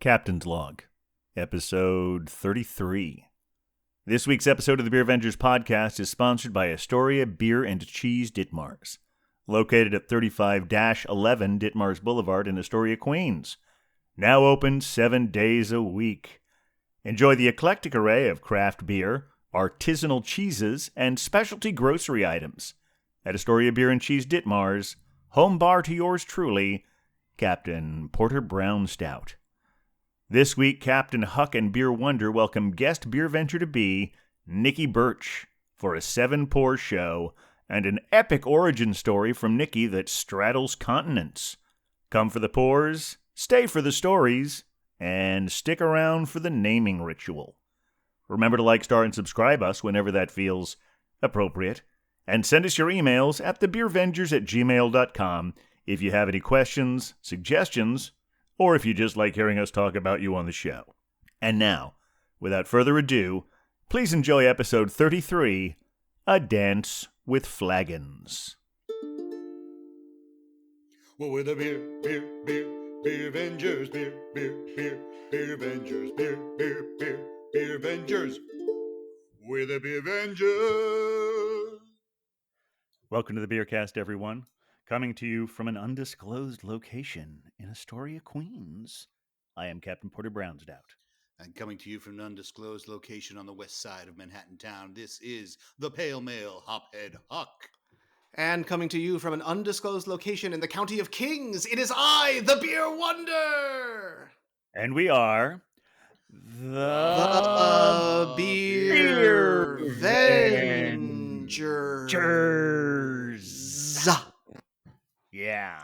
Captain's Log, Episode 33. This week's episode of the Beer Avengers podcast is sponsored by Astoria Beer and Cheese Ditmars, located at 35-11 Ditmars Boulevard in Astoria, Queens. Now open 7 days a week. Enjoy the eclectic array of craft beer, artisanal cheeses, and specialty grocery items at Astoria Beer and Cheese Ditmars, home bar to yours truly, Captain Porter Brown Stout. This week, Captain Huck and Beer Wonder welcome guest beer venture to be Nikki Birch for a 7-pour show and an epic origin story from Nikki that straddles continents. Come for the pours, stay for the stories, and stick around for the naming ritual. Remember to like, star, and subscribe us whenever that feels appropriate, and send us your emails at thebeervengers@gmail.com if you have any questions, suggestions, or if you just like hearing us talk about you on the show. And now, without further ado, please enjoy episode 33, A Dance with Flagons. Well, we're the beer Avengers, beer Avengers, beer Avengers. We're the beer Avengers. Welcome to the Beercast, everyone. Coming to you from an undisclosed location in Astoria, Queens. I am Captain Porter Brown Stout. And coming to you from an undisclosed location on the west side of Manhattan town, this is the Pale Male Hophead Huck. And coming to you from an undisclosed location in the County of Kings, it is I, the Beer Wonder! And we are the Beer Avengers. Yeah,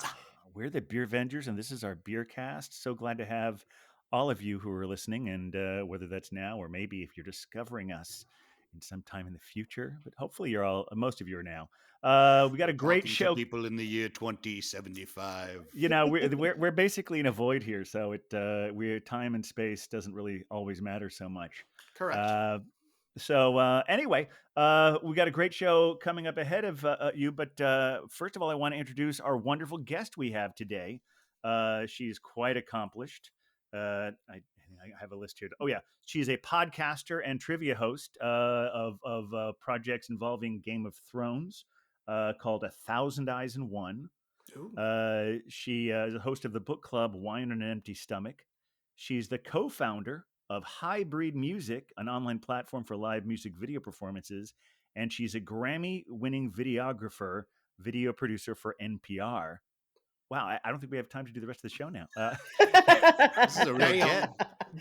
we're the Beer Avengers, and this is our beer cast. So glad to have all of you who are listening, and whether that's now or maybe if you're discovering us in some time in the future, but hopefully most of you are now. We got a great show. To people in the year 2075. You know, we're basically in a void here, so time and space doesn't really always matter so much. Correct. Anyway, we got a great show coming up ahead of you. But first of all, I want to introduce our wonderful guest we have today. She's quite accomplished. I have a list here. She's a podcaster and trivia host of projects involving Game of Thrones called 1,000 Eyes in One. She is a host of the book club Wine on an Empty Stomach. She's the co-founder of Hybrid Music, an online platform for live music video performances, and she's a Grammy-winning videographer, video producer for NPR. Wow, I don't think we have time to do the rest of the show now. This is a real get.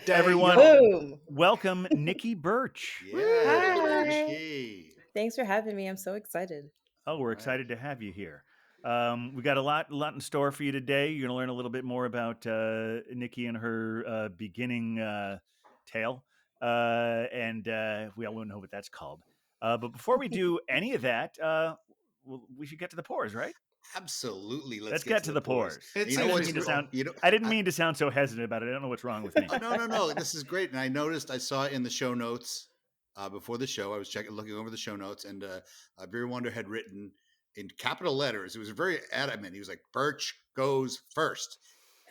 Everyone, welcome Nikki Birch. Yeah. Hi. Thanks for having me. I'm so excited. Oh, we're excited to have you here. We got a lot in store for you today. You're going to learn a little bit more about Nikki and her beginning tale, and we all know what that's called. But before we do any of that, we should get to the pours, right? Absolutely. Let's get to the pours. I didn't mean to sound so hesitant about it. I don't know what's wrong with me. No. This is great. And I saw in the show notes before the show, I was looking over the show notes, and Beer Wonder had written in capital letters. It was very adamant. He was like, Birch goes first.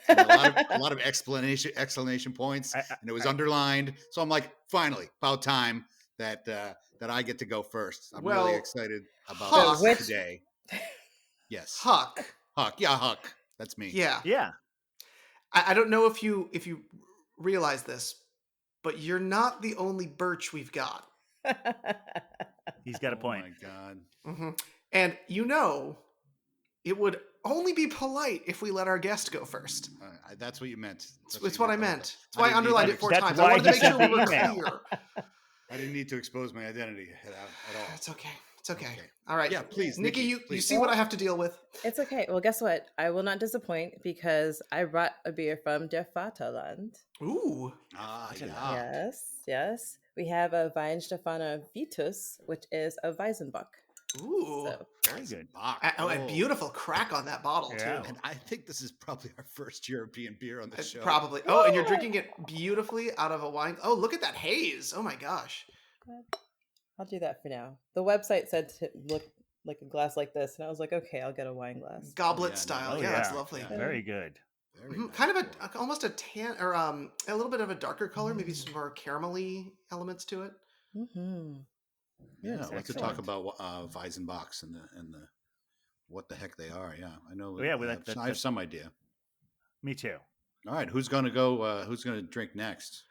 And a lot of exclamation points, and it was underlined. So I'm like, finally, about time that I get to go first. I'm really excited about this today. Yes, Huck. Yeah, Huck. That's me. Yeah. I don't know if you realize this, but you're not the only Birch we've got. He's got a point. Oh my God. Mm-hmm. And it would only be polite if we let our guest go first. That's what you meant. It's what I meant. That's why I underlined it 4 times. I wanted to make sure we were clear. I didn't need to expose my identity at all. It's okay. All right. Yeah, please. Nikki, you see what I have to deal with? It's okay. Well, guess what? I will not disappoint because I brought a beer from Der Vaterland. Ooh. Yeah. Yes. We have a Weinstefaner Vitus, which is a Weizenbock. Ooh. So, very good. A beautiful crack on that bottle, too. And I think this is probably our first European beer on the show. Probably. Oh, and you're drinking it beautifully out of a wine. Oh, look at that haze. Oh, my gosh. I'll do that for now. The website said to look like a glass like this, and I was like, okay, I'll get a wine glass. Goblet style. Yeah, that's lovely. Very good. Very nice. Kind of pour. almost a tan or a little bit of a darker color, maybe some more caramelly elements to it. Mm-hmm. Yeah, Yes, I'd like to talk excellent. about Weizenbachs and the what the heck they are. Yeah, I know. Oh, yeah, well, I have some idea. Me too. All right, who's going to go? Who's going to drink next?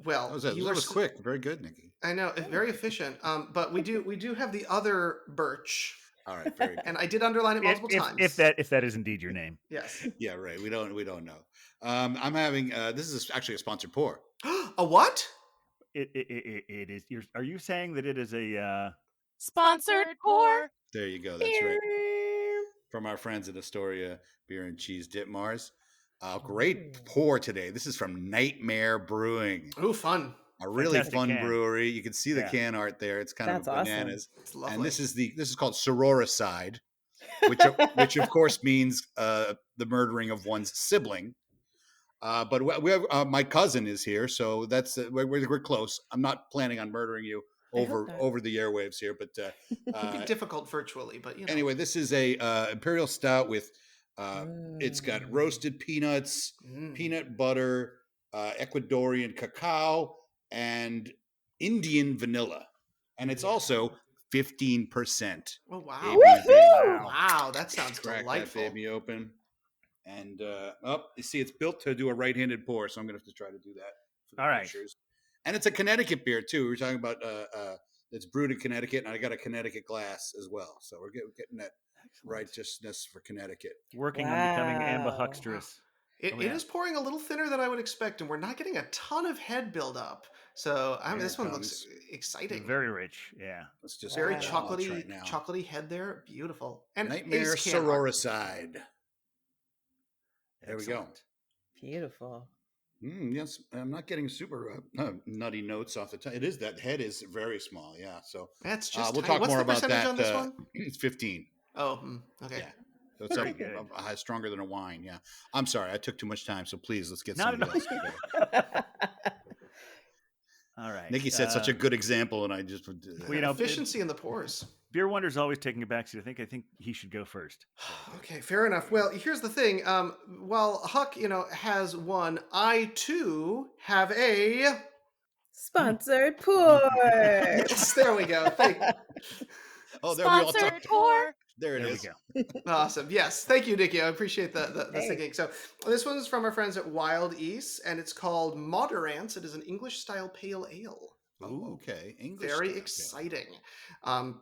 Well, That was quick. Very good, Nikki. I know, very efficient. But we do have the other birch, All right, very good. and I did underline it multiple times. If that is indeed your name. Yes. Yeah, right. We don't know. I'm having this is actually a sponsored pour. A what? It is. Are you saying that it is a Sponsored pour. There you go. That's right. From our friends at Astoria Beer and Cheese Ditmars. Great pour today. This is from Nightmare Brewing. Ooh, fun. A really Fantastic fun can. brewery. You can see the Yeah. can art there. It's kind That's of awesome. bananas. It's lovely. And this is called sororicide, which of course means the murdering of one's sibling. But we have my cousin is here, so that's we're close. I'm not planning on murdering you I hope not. over the airwaves here, but It'd be difficult virtually, but anyway, this is a imperial stout with it's got Mm. roasted peanuts, peanut butter, Ecuadorian cacao, and Indian vanilla, and it's also 15%. Oh wow. ABV. Wow, that sounds Crack delightful. that baby open. And you see, it's built to do a right-handed pour, so I'm gonna have to try to do that for the All right. pictures. And it's a Connecticut beer too. We're talking about it's brewed in Connecticut, and I got a Connecticut glass as well. So we're getting that righteousness for Connecticut. Working on becoming Wow. ambihuxtrous. It Oh, yeah. is pouring a little thinner than I would expect, and we're not getting a ton of head buildup. So Here this it one comes. looks exciting. Very rich. Yeah. Let's just Very get that much chocolatey, right now. chocolatey head there. Beautiful. And Nightmare ace can art. sororicide. There we go. Excellent. Beautiful. Yes, I'm not getting super nutty notes off the top. It is that head is very small. Yeah. So That's just we'll tiny. talk What's more the about percentage that. on this one? It's 15. Oh, okay. Yeah. So it's Pretty good. stronger than a wine. Yeah. I'm sorry. I took too much time. So please, let's get Not somebody at else to go. All right. Nikki set such a good example, and I just Well, you know, Efficiency in the pours. Beer Wonder's always taking a backseat. I think he should go first. Okay, fair enough. Well, here's the thing. While Huck, has one, I too have a. Sponsored pour. Yes, there we go. Thank you. Oh, there we all Sponsored talked. pour. There it There we is. go. Awesome. Yes. Thank you, Nikki. I appreciate the Hey. singing. So this one's from our friends at Wild East, and it's called Moderance. It is an English-style pale ale. Oh, okay. English. Very style, okay. exciting.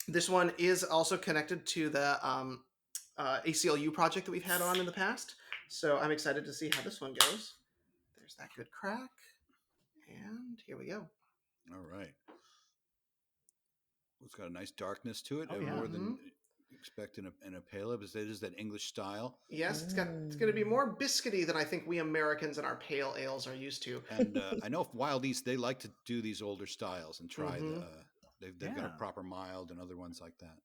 This one is also connected to the ACLU project that we've had on in the past. So I'm excited to see how this one goes. There's that good crack. And here we go. All right. It's got a nice darkness to it, Oh, yeah. more than you expect in a pale ale. It is that English style. Yes, it's going to be more biscuity than I think we Americans and our pale ales are used to. And I know Wild East, they like to do these older styles and try they've got a Yeah. proper mild and other ones like that.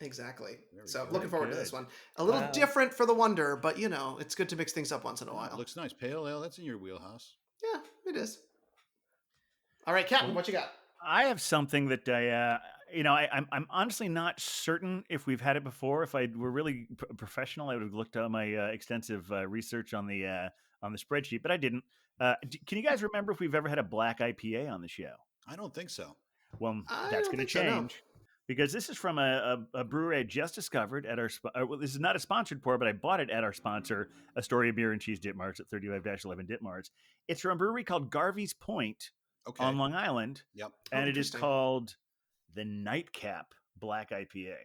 Exactly. Very So good. looking forward to Good. this one. A little Wow. different for the wonder, but it's good to mix things up once in a Oh, while. it looks nice. Pale ale, that's in your wheelhouse. Yeah, it is. All right, Captain, what you got? I have something that I'm honestly not certain if we've had it before. If I were really professional, I would have looked at my extensive research on the spreadsheet, but I didn't. Can you guys remember if we've ever had a black IPA on the show? I don't think so. Well, I that's don't going to think so, no. change because this is from a brewery I just discovered at our. Well, this is not a sponsored pour, but I bought it at our sponsor, Astoria Beer and Cheese Ditmars at 35-11 Ditmars. It's from a brewery called Garvey's Point Okay. on Long Island, Yep. and it is interesting. called the Nightcap Black IPA.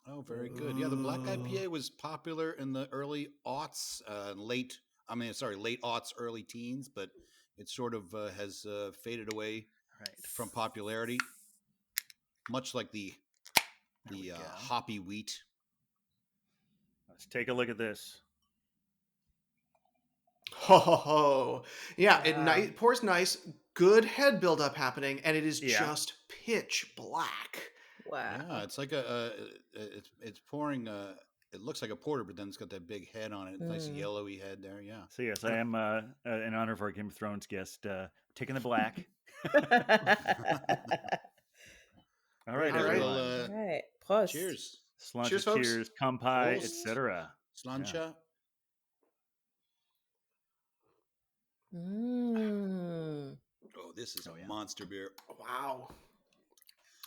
Oh, very good. Yeah, the black IPA was popular in the early aughts, late aughts, early teens, but it sort of has faded away Right. from popularity, much like the There we go. hoppy wheat. Let's take a look at this. Ho ho ho! Yeah, Wow. it pours nice, good head buildup happening, and it is Yeah. just pitch black. Wow. Yeah, it's like it's pouring. It looks like a porter, but then it's got that big head on it, nice yellowy head there. Yeah. So yes, I am in honor of our Game of Thrones guest, taking the black. All right, All right. everyone. Well, All right. Prost. cheers. Slancha, Cheers, folks. cheers, kampai, Prost. etc. Slancha. Mm. Oh, this is a yeah. monster beer. Wow.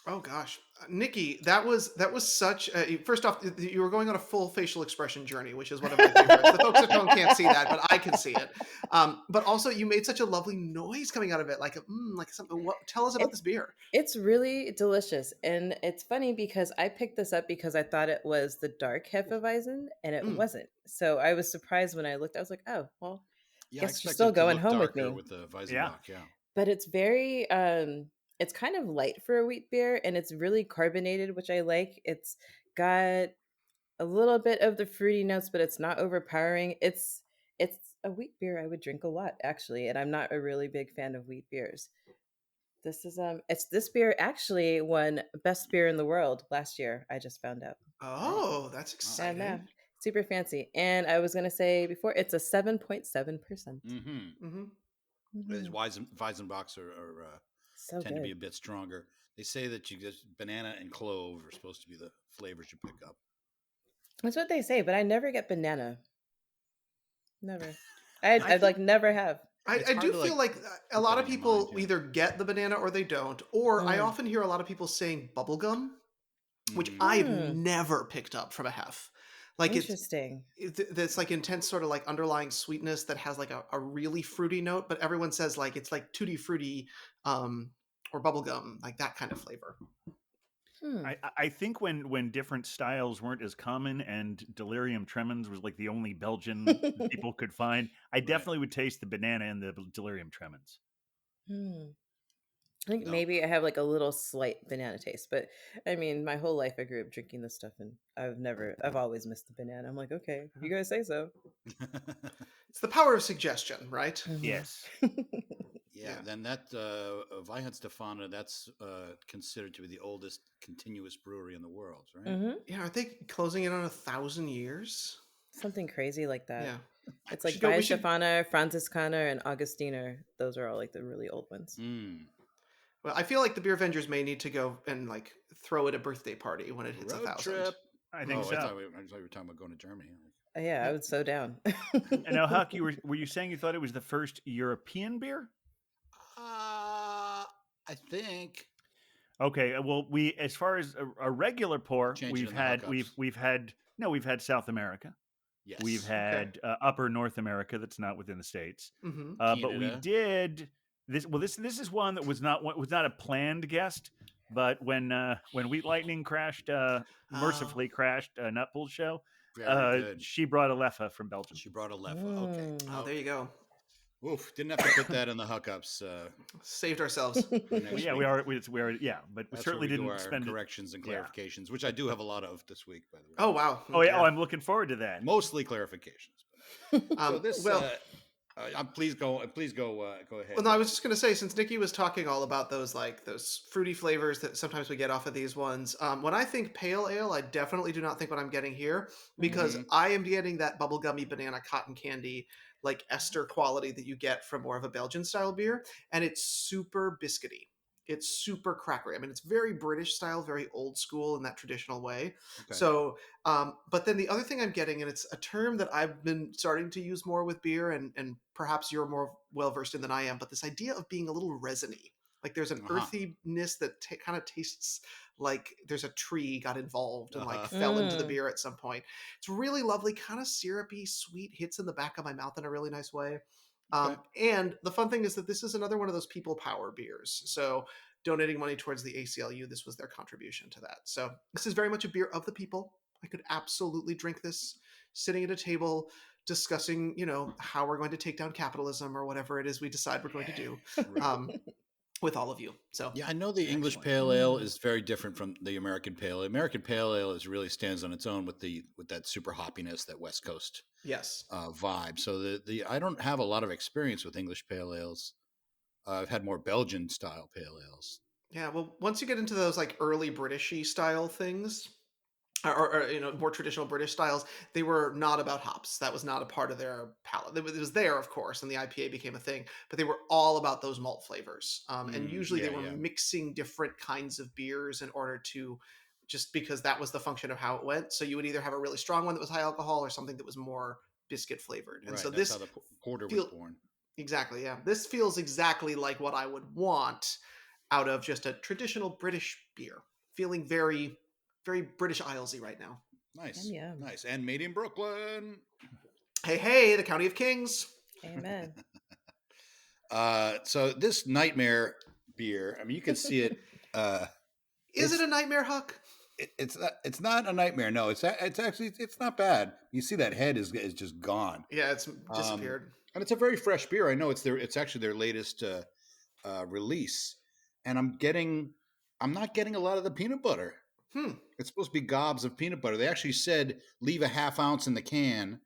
Oh gosh, Nikki, that was such. First off, you were going on a full facial expression journey, which is one of my favorites. The folks at home can't see that, but I can see it. But also, you made such a lovely noise coming out of it, like something. What? Tell us about this beer. It's really delicious. And it's funny because I picked this up because I thought it was the dark Hefeweizen and it wasn't. So I was surprised when I looked. I was like, oh, well, Yeah, I guess you're expected still it to going look home with darker me. with the Yeah. Weizenbach. Yeah. But it's very it's kind of light for a wheat beer and it's really carbonated, which I like. It's got a little bit of the fruity notes, but it's not overpowering. It's a wheat beer I would drink a lot, actually, and I'm not a really big fan of wheat beers. This beer actually won best beer in the world last year. I just found out. Oh, that's Yeah, exciting. no, super fancy. And I was gonna say before, it's a 7.7%. Mm-hmm. These Mhm. Weizenbachs are So tend to be good. a bit stronger. They say that you just banana and clove are supposed to be the flavors you pick up. That's what they say, but I never get banana. Never. I I think like never have. It's I hard do to feel like like a put lot that of in your mind. people Yeah. either get the banana or they don't. Or I Mm. often hear a lot of people saying bubblegum, which Mhm. I've Hmm. never picked up from a hef. Like Interesting. it's like intense sort of like underlying sweetness that has like a really fruity note, but everyone says like it's like tutti frutti or bubblegum, like that kind of flavor. Hmm. I think when different styles weren't as common and delirium tremens was like the only Belgian people could find, I Right. definitely would taste the banana and the delirium tremens. Hmm. I think No. maybe I have like a little slight banana taste, but I mean, my whole life I grew up drinking this stuff, and I've always missed the banana. I'm like, okay, if you guys say so. It's the power of suggestion, right? Yes. Yeah, Yeah. then that Weihenstephaner, that's considered to be the oldest continuous brewery in the world, right? Hmm. Yeah, are they closing in on 1,000 years? Something crazy like that. Yeah. It's We like should go. We should. Weisstefana, Franziskaner, and Augustiner. Those are all like the really old ones. Mm. Well, I feel like the Beer Avengers may need to go and like throw it a birthday party when it hits Road 1,000. trip. I think Oh, I so. thought we were talking about going to Germany. Yeah, I Yeah. was so down. And now, Huck, were you saying you thought it was the first European beer? I think Okay, well, we as far as a regular pour, change it in the hookups. we've had South America, Yes. we've had Upper North America that's not within the states, Mm-hmm. but we Canada. did this. Well, this is one that was not a planned guest, but when Wheat Lightning crashed, mercifully crashed a Nutpool show, Very good. she brought a Leffe from Belgium. She brought a Leffe. Okay. Mm. Oh, there you go. Oof. Didn't have to put that in the hookups Saved ourselves. for Well, next yeah, week. we are, yeah, but we That's certainly where we do didn't our spend it. corrections and Yeah. clarifications, which I do have a lot of this week, by the way. Oh wow. Oh yeah, Okay. oh, I'm looking forward to that. Mostly clarifications. So this, well, please go ahead. well, no, I was just going to say, since Nikki was talking all about those like those fruity flavors that sometimes we get off of these ones, when I think pale ale, I definitely do not think what I'm getting here, because Mhm. I am getting that bubblegummy banana cotton candy like ester quality that you get from more of a Belgian style beer, and it's super biscuity. It's super crackery. I mean, it's very British style, very old school in that traditional way. Okay. So, but then the other thing I'm getting, and it's a term that I've been starting to use more with beer, and perhaps you're more well versed in than I am, but this idea of being a little resiny. Like there's an earthiness that kind of tastes like there's a tree got involved and like fell into the Mm. beer at some point. It's really lovely, kind of syrupy, sweet, hits in the back of my mouth in a really nice way. Okay. And the fun thing is that this is another one of those people power beers. So donating money towards the ACLU, this was their contribution to that. So this is very much a beer of the people. I could absolutely drink this sitting at a table discussing, how we're going to take down capitalism or whatever it is we decide we're going to do with all of you. So Yeah, I know the English Excellent. pale ale is very different from the American pale ale. American pale ale really stands on its own with that super hoppiness, that West Coast yes, vibe. So the I don't have a lot of experience with English pale ales. I've had more Belgian style pale ales. yeah. Well, once you get into those like early Britishy style things, or more traditional British styles, they were not about hops. That was not a part of their palate. It was there, of course, and the IPA became a thing, but they were all about those malt flavors. And usually they were mixing different kinds of beers in order to, just because that was the function of how it went. So you would either have a really strong one that was high alcohol or something that was more biscuit flavored. And Right, so that's this how the porter was born. Exactly, yeah. This feels exactly like what I would want out of just a traditional British beer. Feeling very, very British Islesy right now. Nice, Yum yum. nice, and made in Brooklyn. Hey, hey, the County of Kings. Amen. So this nightmare beer, I mean, you can see it. Is it It's a nightmare, Huck? it's not a nightmare. No, it's actually it's not bad. You see that head is just gone. Yeah, it's Um, disappeared. and it's a very fresh beer. I know it's actually their latest release, and I'm not getting a lot of the peanut butter. Hmm. It's supposed to be gobs of peanut butter. They actually said leave a half ounce in the can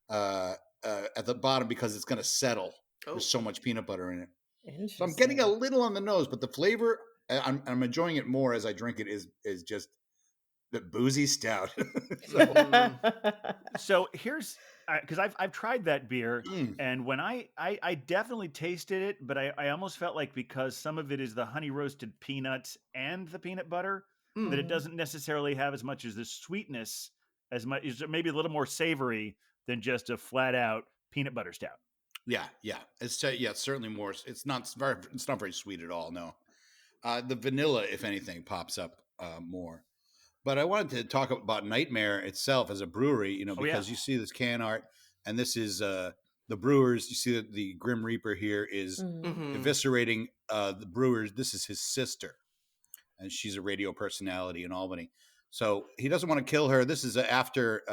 uh, at the bottom because it's going to settle. Oh. There's so much peanut butter in it. So I'm getting a Interesting. little on the nose, but the flavor, I'm enjoying it more as I drink it. Is just the boozy stout. So So here's because I've tried that beer, mm, and when I definitely tasted it, but I almost felt like because some of it is the honey roasted peanuts and the peanut butter, that Hmm. it doesn't necessarily have as much as the sweetness, as much is maybe a little more savory than just a flat out peanut butter stout. yeah, yeah, it's certainly more. It's not very sweet at all. No, the vanilla, if anything, pops up more. But I wanted to talk about Nightmare itself as a brewery, Oh yeah, because you see this can art, and this is the brewers. You see that the Grim Reaper here is Mhm. Mm-hmm. eviscerating the brewers. This is his sister, and she's a radio personality in Albany. So he doesn't want to kill her. This is after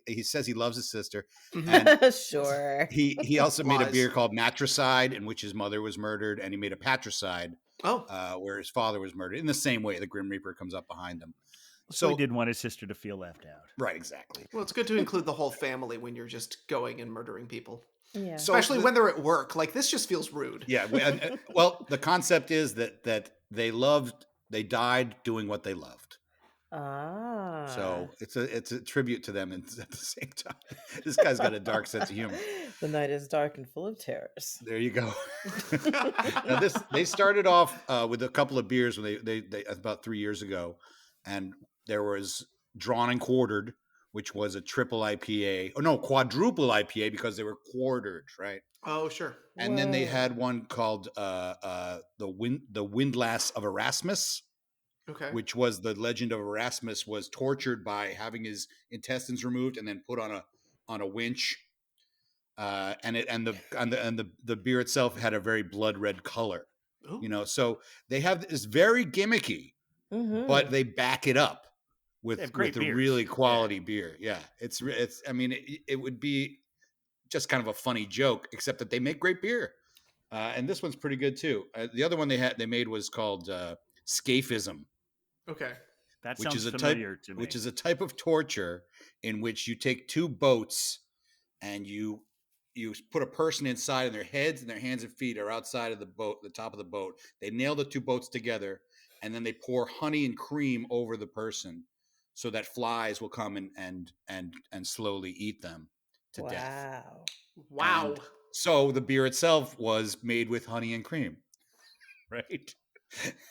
he says he loves his sister, and Sure. he also made a Lies. beer called Matricide, in which his mother was murdered, and he made a Patricide, Oh. where his father was murdered. In the same way, the Grim Reaper comes up behind them. so he So didn't want his sister to feel left out. right, exactly. Well, it's good to include the whole family when you're just going and murdering people. Yeah. So Especially when they're at work. Like, this just feels rude. yeah, well, the concept is that they died doing what they loved. Ah. So it's a tribute to them, and at the same time, this guy's got a dark sense of humor. The night is dark and full of terrors. There you go. Now they started off with a couple of beers when they about 3 years ago, and there was Drawn and Quartered, which was a triple IPA. Oh no, quadruple IPA because they were quartered, right? Oh, sure. And then they Whoa. had one called the Windlass of Erasmus, Okay. which was the legend of Erasmus was tortured by having his intestines removed and then put on a winch. And the beer itself had a very blood red color, Ooh. So they have this very gimmicky, but Mm-hmm. they back it up They have with great a beers. really Yeah. quality beer. Yeah, it's. I mean, it would be just kind of a funny joke, except that they make great beer, and this one's pretty good too. The other one they made was called Scaphism, Okay. That which sounds is familiar to me. a type of torture in which you take two boats and you put a person inside, and their heads and their hands and feet are outside of the boat, the top of the boat. They nail the two boats together, and then they pour honey and cream over the person so that flies will come and slowly eat them to death. Wow. Wow. And so the beer itself was made with honey and cream, right?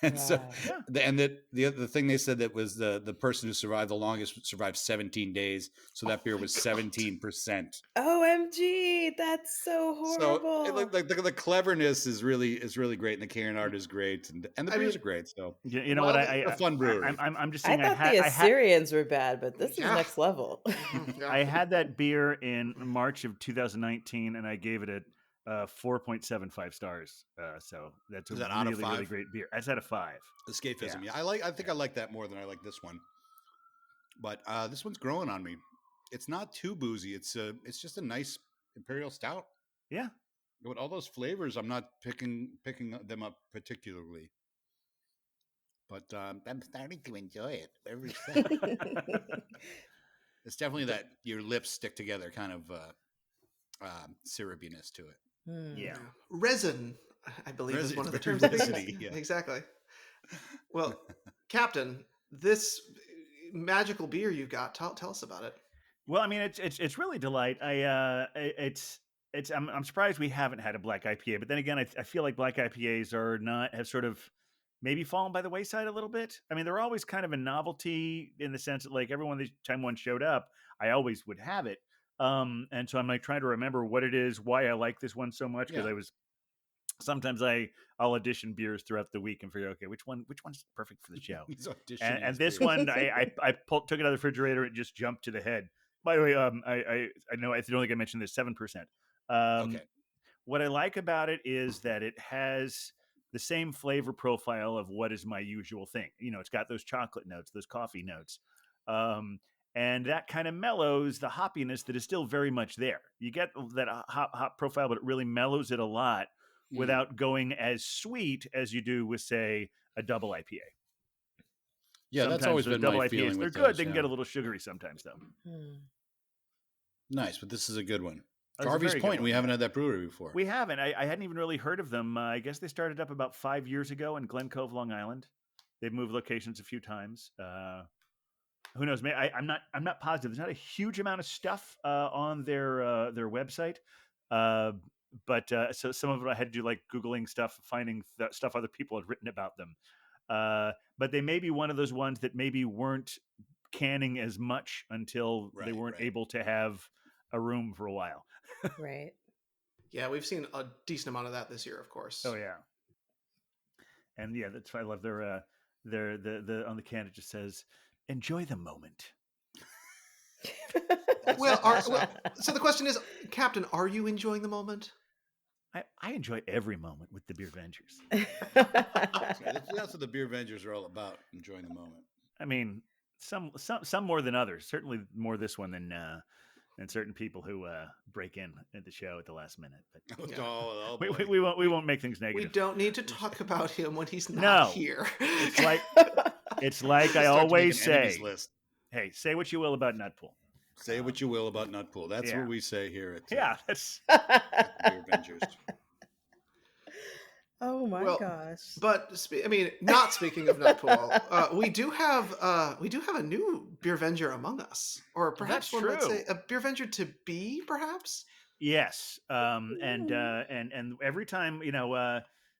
And so Wow. Yeah. and the other thing they said that was the person who survived the longest survived 17 days. So that beer my was God. 17%. OMG, that's so So horrible. the cleverness is really great, and the can art is great, and the I beers mean, are great. So You know well, what? it's a fun brewery. I'm just I saying. thought the Assyrians were bad, but this is Yeah. next level. yeah. I had that beer in March of 2019, and I gave it a 4.75 stars. So that's a Is that out of really, really 5? great beer. That's out of 5. Escapism. Yeah. Yeah, I think I like that more than I like this one. But this one's growing on me. It's not too boozy. It's just a nice imperial stout. Yeah. With all those flavors, I'm not picking them up particularly. But I'm starting to enjoy it. Every second. It's definitely that your lips stick together kind of syrupiness to it. Hmm. Yeah. Resin, I believe, is Resin- one of the it's terms very that they use. resiny, yeah. Exactly. Well, Captain, this magical beer you got, tell us about it. Well, I mean, it's really delight. It's I'm surprised we haven't had a black IPA, but then again, I feel like black IPAs have sort of maybe fallen by the wayside a little bit. I mean, they're always kind of a novelty in the sense that like every time one showed up, I always would have it. And so I'm like trying to remember what it is, why I like this one so much, because Yeah. I was sometimes I'll audition beers throughout the week and figure, okay, which one's perfect for the show. He's auditioning And his this beers. one, took it out of the refrigerator. It just jumped to the head. By the way, I know I don't think I mentioned this, 7%. Okay. What I like about it is that it has the same flavor profile of what is my usual thing. You know, it's got those chocolate notes, those coffee notes. And that kind of mellows the hoppiness that is still very much there. You get that hop profile, but it really mellows it a lot without going as sweet as you do with, say, a double IPA. Yeah, that's Sometimes always those been double my IPAs, feeling they're with good. those. They can Yeah. get a little sugary sometimes, though. Nice, but this is a good one. That's a Garvey's very good Point. one, We haven't yeah. had that brewery before. We haven't. I hadn't even really heard of them. I guess they started up about 5 years ago in Glen Cove, Long Island. They've moved locations a few times. Who knows? I'm not positive. There's not a huge amount of stuff on their website, but so some of it I had to do like Googling stuff, finding stuff other people had written about them. But they may be one of those ones that maybe weren't canning as much until they weren't able to have a room for a while. Right. Yeah, we've seen a decent amount of that this year, of course. Oh yeah, and yeah, that's why I love their the on the can it just says enjoy the moment. So the question is, Captain, are you enjoying the moment? I enjoy every moment with the Beer Vengers. That's what the Beer Vengers are all about, enjoying the moment. I mean, some more than others. Certainly more this one than certain people who break in at the show at the last minute. But Oh, we, boy. we won't make things negative. We don't need to talk about him when he's not No. here. It's like I Start to make always an enemies say. list. Hey, say what you will about Nutpool. Say what you will about Nutpool. That's yeah. what we say here at that's at the Beer Vengers. Oh my gosh! But not speaking of Nutpool, we do have a new Beer Venger among us, or perhaps That's one might say true. a Beer Venger to be, perhaps. Yes, and every time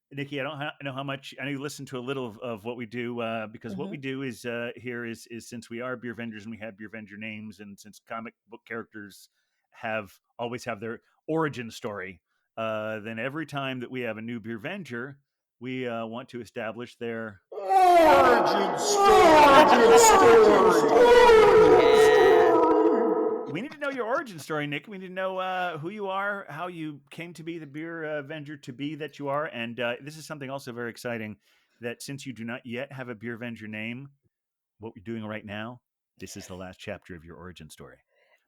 Nikki, I don't know how much. I know you listen to a little of what we do because what we do is here is since we are Beer Vendors and we have Beer Venger names, and since comic book characters always have their origin story, then every time that we have a new Beer Venger, we want to establish their origin story. We need to know your origin story, Nick. We need to know who you are, how you came to be the Beer Venger to be that you are. And this is something also very exciting, that since you do not yet have a Beer Venger name, what we're doing right now, this is the last chapter of your origin story.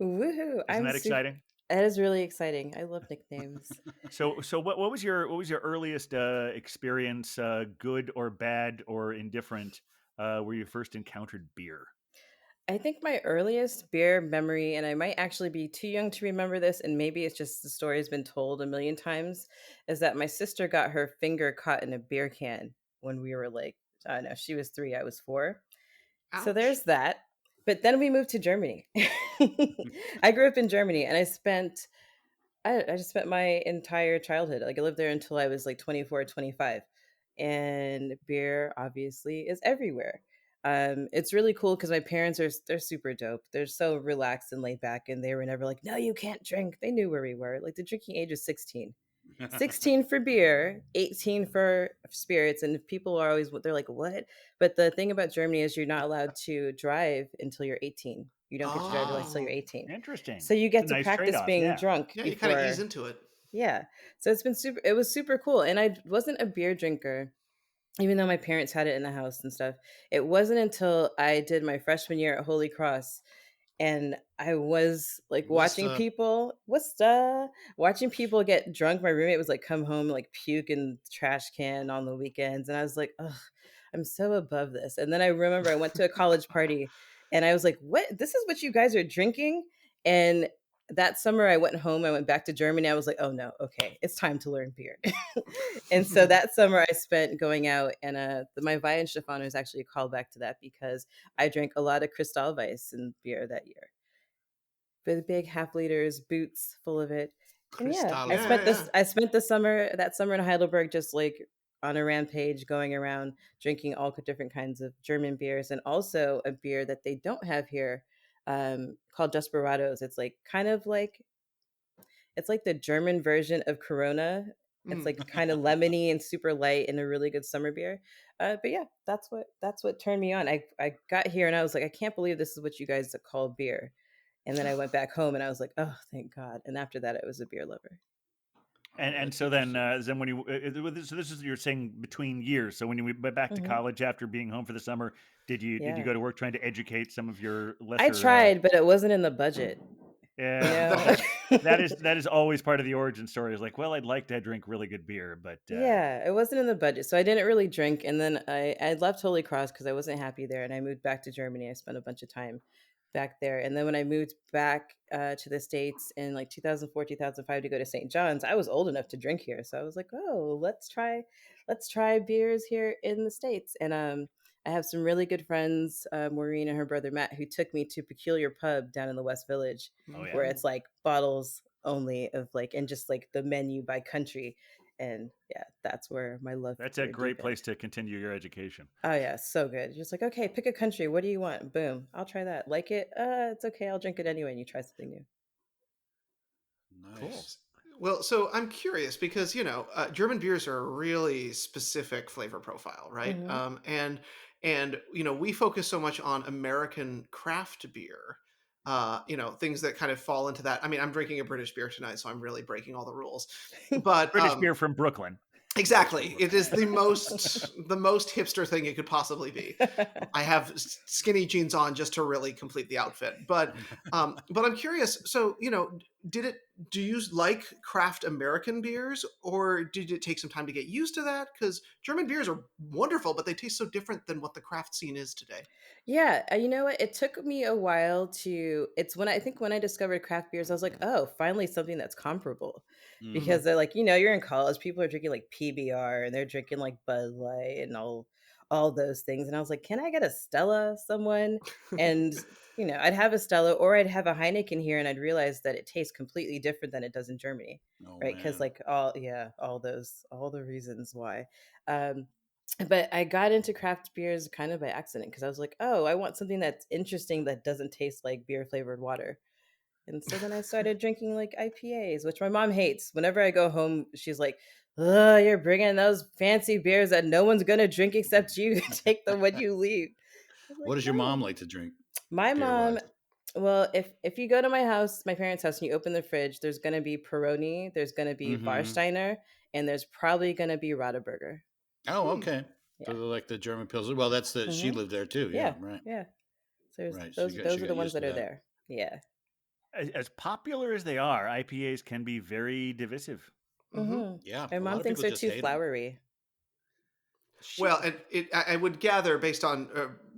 Woohoo! Isn't that exciting? That is really exciting. I love nicknames. So what was your earliest experience, good or bad or indifferent, where you first encountered beer? I think my earliest beer memory, and I might actually be too young to remember this, and maybe it's just the story has been told a million times, is that my sister got her finger caught in a beer can when we were like, I don't know, she was 3, I was 4. Ouch. So there's that. But then we moved to Germany. I grew up in Germany, and I just spent my entire childhood. Like I lived there until I was like 24, 25. And beer obviously is everywhere. It's really cool because my parents they're super dope. They're so relaxed and laid back, and they were never like, no, you can't drink. They knew where we were. Like the drinking age is 16. 16 for beer, 18 for spirits, and people are always they're like, what? But the thing about Germany is you're not allowed to drive until you're 18. You don't get to drive until you're 18. Interesting. So you get It's a to nice practice trade-off, being yeah. drunk. Yeah, you kind of ease into it. Yeah. So it was super cool. And I wasn't a beer drinker, even though my parents had it in the house and stuff. It wasn't until I did my freshman year at Holy Cross, and I was like watching people get drunk. My roommate was like come home like puke in the trash can on the weekends, and I was like, ugh, I'm so above this. And then I remember I went to a college party, and I was like, what? This is what you guys are drinking? And that summer I went home. I went back to Germany. I was like, oh no, okay, it's time to learn beer. And so that summer I spent going out, and my Weihenstephaner is actually a callback to that because I drank a lot of Cristal Weiss and beer that year. The big half liters, boots full of it. And yeah, I spent that summer in Heidelberg just like on a rampage, going around drinking all different kinds of German beers, and also a beer that they don't have here, called Desperados. It's like kind of like it's like the German version of Corona. It's Mm. like kind of lemony and super light and a really good summer beer. But yeah, that's what turned me on. I got here and I was like, I can't believe this is what you guys call beer. And then I went back home and I was like, oh, thank God. And after that, I was a beer lover. And That's so then interesting. then when you so this is you're saying between years. So when you went back to Hmm. college after being home for the summer, did you Yeah, go to work trying to educate some of your I lesser? tried, but it wasn't in the budget. You Yeah, know. well, that is always part of the origin story. Is like, well, I'd like to drink really good beer, but Yeah, it wasn't in the budget, so I didn't really drink. And then I left Holy Cross because I wasn't happy there, and I moved back to Germany. I spent a bunch of time back there, and then when I moved back to the States in like 2004, 2005 to go to St. John's, I was old enough to drink here, so I was like, oh, let's try beers here in the States. And I have some really good friends, Maureen and her brother Matt, who took me to Peculiar Pub down in the West Village, oh yeah, where it's like bottles only of like, and just like the menu by country. And yeah, that's where my love for that's a beer great deepened. place to continue your education. Oh yeah, so good. Just like, okay, pick a country. What do you want? Boom. I'll try that. Like it? It's okay. I'll drink it anyway. And you try something new. Cool. Nice. Well, so I'm curious because German beers are a really specific flavor profile, right? Hmm. And we focus so much on American craft beer, things that kind of fall into that. I mean, I'm drinking a British beer tonight, so I'm really breaking all the rules. But British beer from Brooklyn. exactly, it is the most hipster thing it could possibly be. I have skinny jeans on just to really complete the outfit. But I'm curious. So did it? Do you like craft American beers, or did it take some time to get used to that? Because German beers are wonderful, but they taste so different than what the craft scene is today. Yeah, you know what? It took me a while to. It's when I think when I discovered craft beers, I was like, oh, finally something that's comparable. Mm-hmm. Because they're like, you're in college, people are drinking like PBR and they're drinking like Bud Light and all those things. And I was like, can I get a Stella, someone? And I'd have a Stella or I'd have a Heineken here, and I'd realize that it tastes completely different than it does in Germany, Oh right? Because man. like all the reasons why. Um, but I got into craft beers kind of by accident because I was like, oh, I want something that's interesting that doesn't taste like beer flavored water. And so then I started drinking like IPAs, which my mom hates. Whenever I go home, she's like, oh, you're bringing those fancy beers that no one's going to drink except you. Take them when you leave. I was like, What does your mom no. like to drink My beer wise? mom, well, if you go to my house, my parents' house, and you open the fridge, there's going to be Peroni, there's going to be Mm-hmm. Warsteiner, and there's probably going to be Rotterburger. Oh, Hmm. okay. So Yeah. they're like the German pills. Well, that's the she Hmm. lived there too. Yeah, Yeah. right. Yeah. So Right. So those she are got the ones used that to are that. there. Yeah. As popular as they are, IPAs can be very divisive. Hmm. Hmm. Yeah. My A lot mom of thinks people they're just too hate them. flowery. Well, and I would gather based on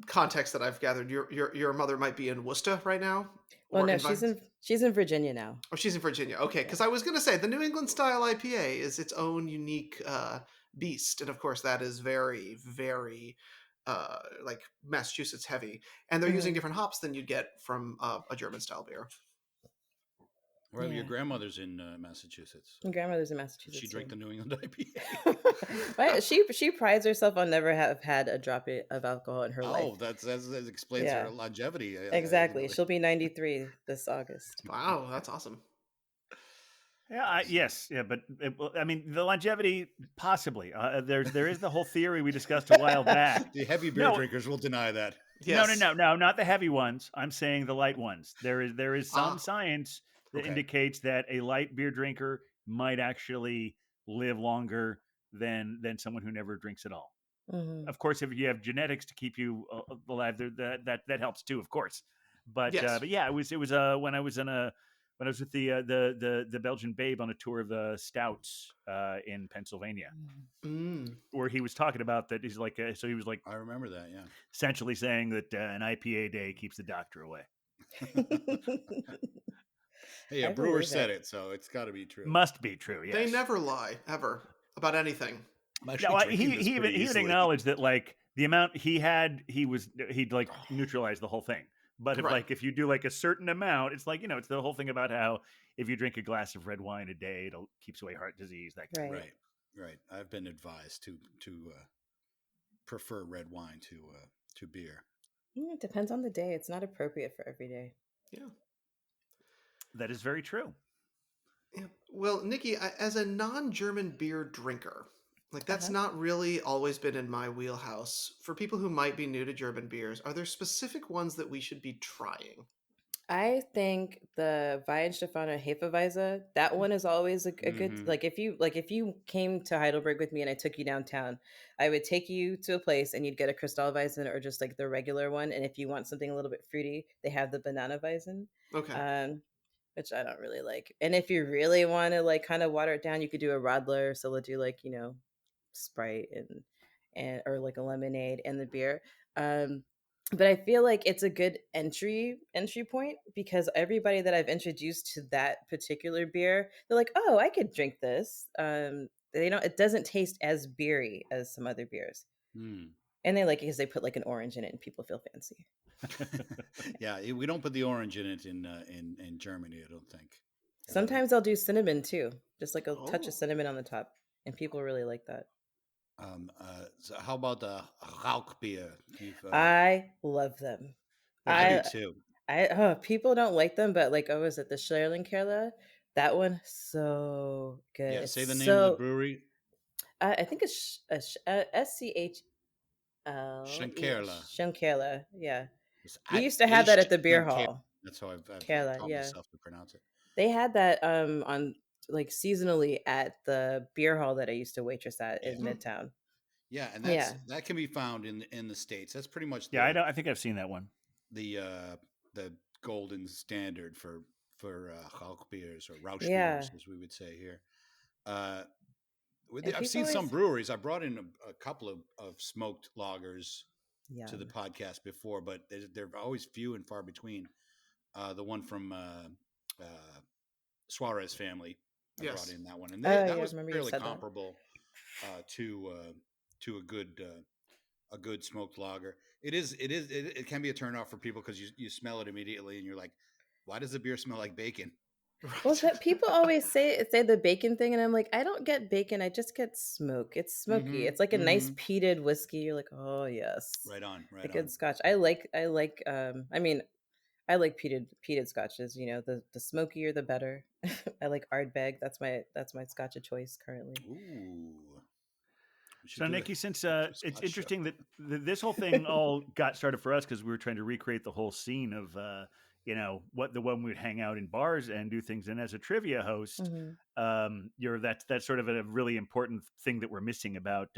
context that I've gathered, your mother might be in Worcester right now, Well, or no, in she's in Virginia now. Oh, she's in Virginia. Okay, Yeah. because I was going to say the New England style IPA is its own unique beast, and of course that is very, very like Massachusetts heavy, and they're using Hmm. different hops than you'd get from a German style beer. Right. Your Yeah. grandmother's in Massachusetts. My grandmother's in Did she Massachusetts drink too. the New England IPA? Right? She prides herself on never have had a drop of alcohol in her life. Oh, that explains her Yeah. longevity. Exactly. She'll be 93 this August. Wow, that's awesome. Yeah, Awesome. yes, yeah, but well, I mean, the longevity possibly. There is the whole theory we discussed a while back. The heavy beer No, drinkers will deny that. no, no, Yes. no, no, not the heavy ones. I'm saying the light ones. There is some Ah, science that okay. indicates that a light beer drinker might actually live longer than someone who never drinks at all. Hmm. Of course, if you have genetics to keep you alive, that helps too, of course. Yes. But yeah, it was when I was with the Belgian babe on a tour of the stouts in Pennsylvania, Mm. where he was talking about that. He's like, so he was like I remember that. Yeah. essentially saying that an IPA day keeps the doctor away. Hey, a I brewer believe said it. it, so it's got to be true. Must be true, They yes. never lie ever about anything. I'm No, actually drinking this he pretty even easily. acknowledged that like the amount he'd like neutralize the whole thing. But Right. if you do like a certain amount, it's like it's the whole thing about how if you drink a glass of red wine a day, it'll keeps away heart disease. That kind of Right. thing. Right. Right. I've been advised to prefer red wine to beer. It depends on the day. It's not appropriate for every day. Yeah. That is very true. Yeah. Well, Nikki, as a non-German beer drinker, like that's Uh-huh. not really always been in my wheelhouse. For people who might be new to German beers, are there specific ones that we should be trying? I think the Weihenstephaner Hefeweizen, that one is always a good, Mhm. like if you came to Heidelberg with me and I took you downtown, I would take you to a place and you'd get a Kristallweizen or just like the regular one. And if you want something a little bit fruity, they have the banana Weizen, Okay. um, which I don't really like. And if you really want to like kind of water it down, you could do a Radler. So they'll do like, Sprite and or like a lemonade and the beer. Um, but I feel like it's a good entry point because everybody that I've introduced to that particular beer, they're like, "Oh, I could drink this." They don't. It doesn't taste as beery as some other beers, Mm. and they like it because they put like an orange in it, and people feel fancy. Yeah, we don't put the orange in it in Germany. I don't think. Sometimes I'll do cinnamon too, just like a touch of Oh. cinnamon on the top, and people really like that. So how about the Rauchbier? I love them. I do I too. People don't like them, but like, oh, is it the Schlerling That one, so good. Yeah, say It's the name of the so. brewery. I think it's Schenkerla. Schönkerla. Yeah, It's we used to have that at the beer Schenkerla. hall. That's how I've Kerla, taught yeah, myself to pronounce it. they had that on like seasonally at the beer hall that I used to waitress at Yeah, in Midtown. yeah, and Yeah, that can be found in the States. That's pretty much Yeah, I think I've seen that one. the uh, the golden standard for Rauchbiers or yeah, Rauchbiers, as we would say here. Uh, and I've people seen some always breweries. I brought in a couple of smoked lagers to the yum. podcast before, but they're always few and far between. The one from Suarez family, I brought Yes. in that one, and Oh that yeah, I was remember you fairly said that. comparable to a good smoked lager. It can be a turnoff for people because you smell it immediately and you're like, why does the beer smell like bacon? Well, Right. that people always say the bacon thing, and I'm like, I don't get bacon. I just get smoke. It's smoky. Mm-hmm. It's like a nice Mm-hmm. peated whiskey. You're like, oh yes, Right on, a right good on. Scotch. I like. I mean, I like peated Scotches. The smokier the better. I like Ardbeg. That's my Scotch of choice currently. Ooh, we should So, do Nikki, since a it's Scotch show. interesting that this whole thing all got started for us because we were trying to recreate the whole scene of, what the one we'd hang out in bars and do things. And as a trivia host, Hmm. that's sort of a really important thing that we're missing about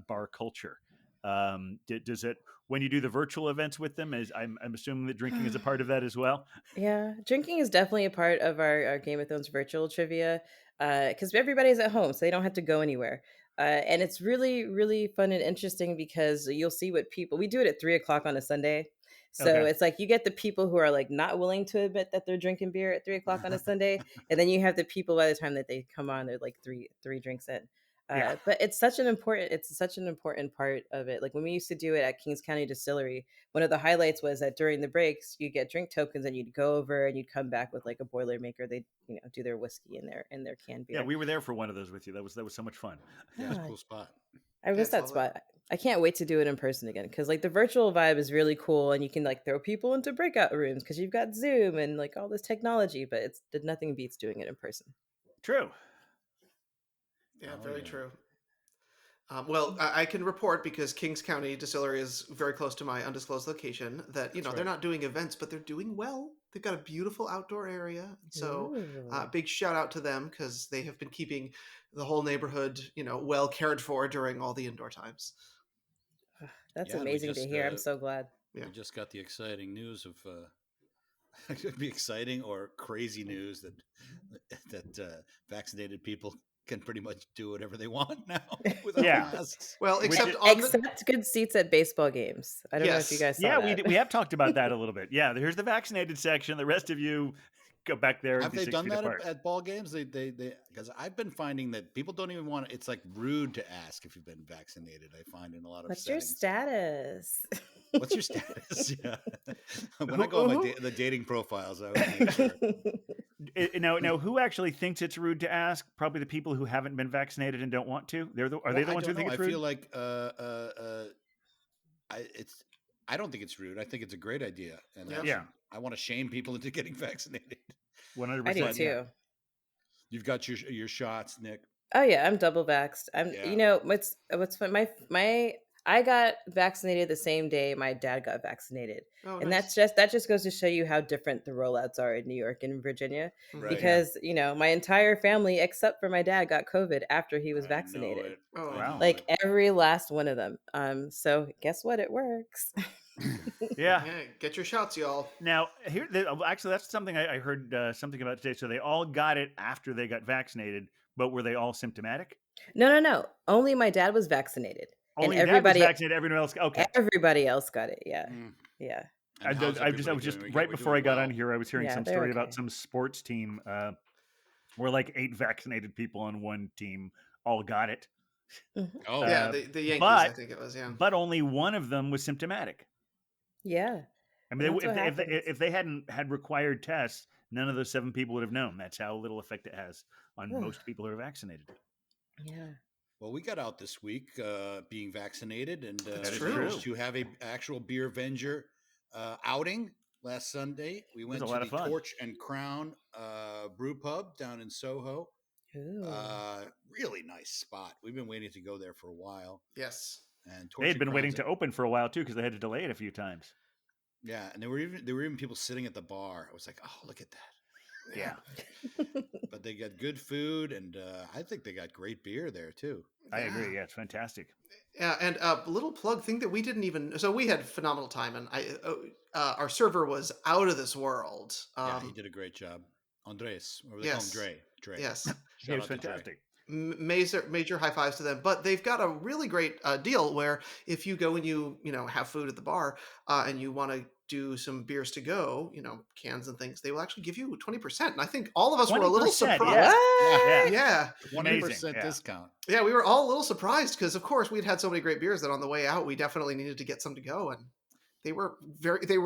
bar culture. Does it when you do the virtual events with them? As I'm assuming that drinking is a part of that as well. Yeah, drinking is definitely a part of our Game of Thrones virtual trivia because everybody's at home, so they don't have to go anywhere. And it's really, really fun and interesting because you'll see what people we do it at 3 o'clock on a Sunday. So Okay. it's like you get the people who are like not willing to admit that they're drinking beer at 3 o'clock on a Sunday, and then you have the people by the time that they come on, they're like three drinks in. Yeah. But it's such an important part of it. Like when we used to do it at Kings County Distillery, one of the highlights was that during the breaks you get drink tokens and you'd go over and you'd come back with like a boilermaker. They'd do their whiskey in their canned Yeah, beer. we were there for one of those with you. That was so much fun. Yeah, it's a Ah, cool spot. I Yeah, miss it's that lovely. spot. I can't wait to do it in person again because like the virtual vibe is really cool and you can like throw people into breakout rooms because you've got Zoom and like all this technology, but it's nothing beats doing it in person. True. Yeah, Oh very yeah, true. Well, I can report because Kings County Distillery is very close to my undisclosed location that, that's they're right. not doing events, but they're doing well. They've got a beautiful outdoor area. So, Ooh, big shout out to them because they have been keeping the whole neighborhood, well cared for during all the indoor times. that's Yeah, and we amazing to just hear. I'm so glad. Yeah. we just got the exciting news of it could be exciting or crazy news that vaccinated people can pretty much do whatever they want now without Yeah. masks. Well, Which except on the. Except good seats at baseball games. I don't know if you Yes. guys saw Yeah, we that. we have talked about that a little bit. Yeah, here's the vaccinated section. The rest of you go back there and Have be they 6 feet done that apart. at ball games? They because I've been finding that people don't even want. It's like rude to ask if you've been vaccinated. I find in a lot of What's your settings. status? What's your status? Yeah. When I go on Who? the dating profiles, I always make sure. Now, who actually thinks it's rude to ask? Probably the people who haven't been vaccinated and don't want to. Are Well, they the I ones don't who think know. I it's feel rude? like it's I don't think it's rude. I think it's a great idea, and Yeah. Yeah. I want to shame people into getting vaccinated. 100%. I do But too. you've got your shots, Nick. Oh yeah, I'm double vaxxed. Yeah. What's fun, my I got vaccinated the same day my dad got vaccinated. Oh, And nice. that just goes to show you how different the rollouts are in New York and Virginia. Mhm. Right. Because, my entire family except for my dad got COVID after he was I know vaccinated. it. Oh, I Wow. know Like it. every last one of them. So guess what? It works. Yeah. Yeah, get your shots, y'all. Now, actually, that's something I heard something about today. So they all got it after they got vaccinated, but were they all symptomatic? No. Only my dad was vaccinated. And Only your dad was everybody vaccinated. Everyone else. Okay. everybody else got it. Yeah. Mm. Yeah. And how's I everybody was just doing? right We're before I doing got well. on here. I was hearing Yeah, some they're story about okay. some sports team where like 8 vaccinated people on one team all got it, Mhm. Oh, Yeah, the Yankees, but I think it was. Yeah. but only one of them was symptomatic. Yeah. I mean, And that's what happens. if they hadn't had required tests, none of those 7 people would have known. That's how little effect it has on Ugh. most people who are vaccinated. Yeah. well, we got out this week being vaccinated, and That's is true. managed to have a actual beer Avenger outing last Sunday. We was went a to lot the of fun. Torch and Crown Brew Pub down in Soho. Ooh. Really nice spot. We've been waiting to go there for a while, Yes. and Torch They had and been waiting Crown's to open for a while too because they had to delay it a few times. yeah, and there were even people sitting at the bar. I was like, oh, look at that. Yeah, But they got good food, and I think they got great beer there too. I agree. Yeah, it's fantastic. Yeah, and a little plug thing that we didn't even. So we had phenomenal time, and our server was out of this world. Yeah, he did a great job. Andres, or they Yes. call him Dre. Yes. Yeah, Shout it was out to Dre. fantastic. Major high fives to them, but they've got a really great deal where if you go and you have food at the bar and you want to do some beers to go, cans and things, they will actually give you 20%. And I think all of us were a little 20%, surprised. yeah. What? Yeah, 20% yeah. discount. yeah, we were all a little surprised because of course we'd had so many great beers that on the way out we definitely needed to get some to go, and they were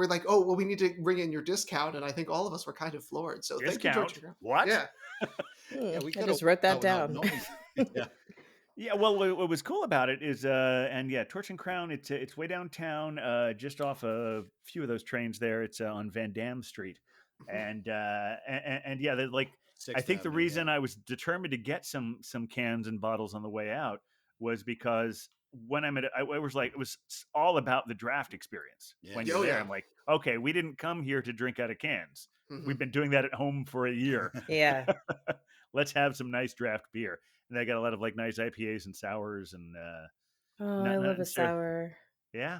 like, oh well, we need to bring in your discount, and I think all of us were kind of floored. So thank you, Discount? George. What? Yeah. Yeah, we I coulda just wrote that walked out down. without knowing. Yeah. Yeah, well, what was cool about it is, and yeah, Torch and Crown. It's way downtown, just off a few of those trains there. It's on Van Dam Street, and yeah, like I Sixth think the Avenue, reason yeah. I was determined to get some cans and bottles on the way out was because when I'm at, I was like, it was all about the draft experience. When Yes. you're Oh, there, yeah. I'm like, okay, we didn't come here to drink out of cans. Mhm. We've been doing that at home for a year. Yeah. Let's have some nice draft beer. And they got a lot of like nice IPAs and sours and Oh, I love a sour. yeah.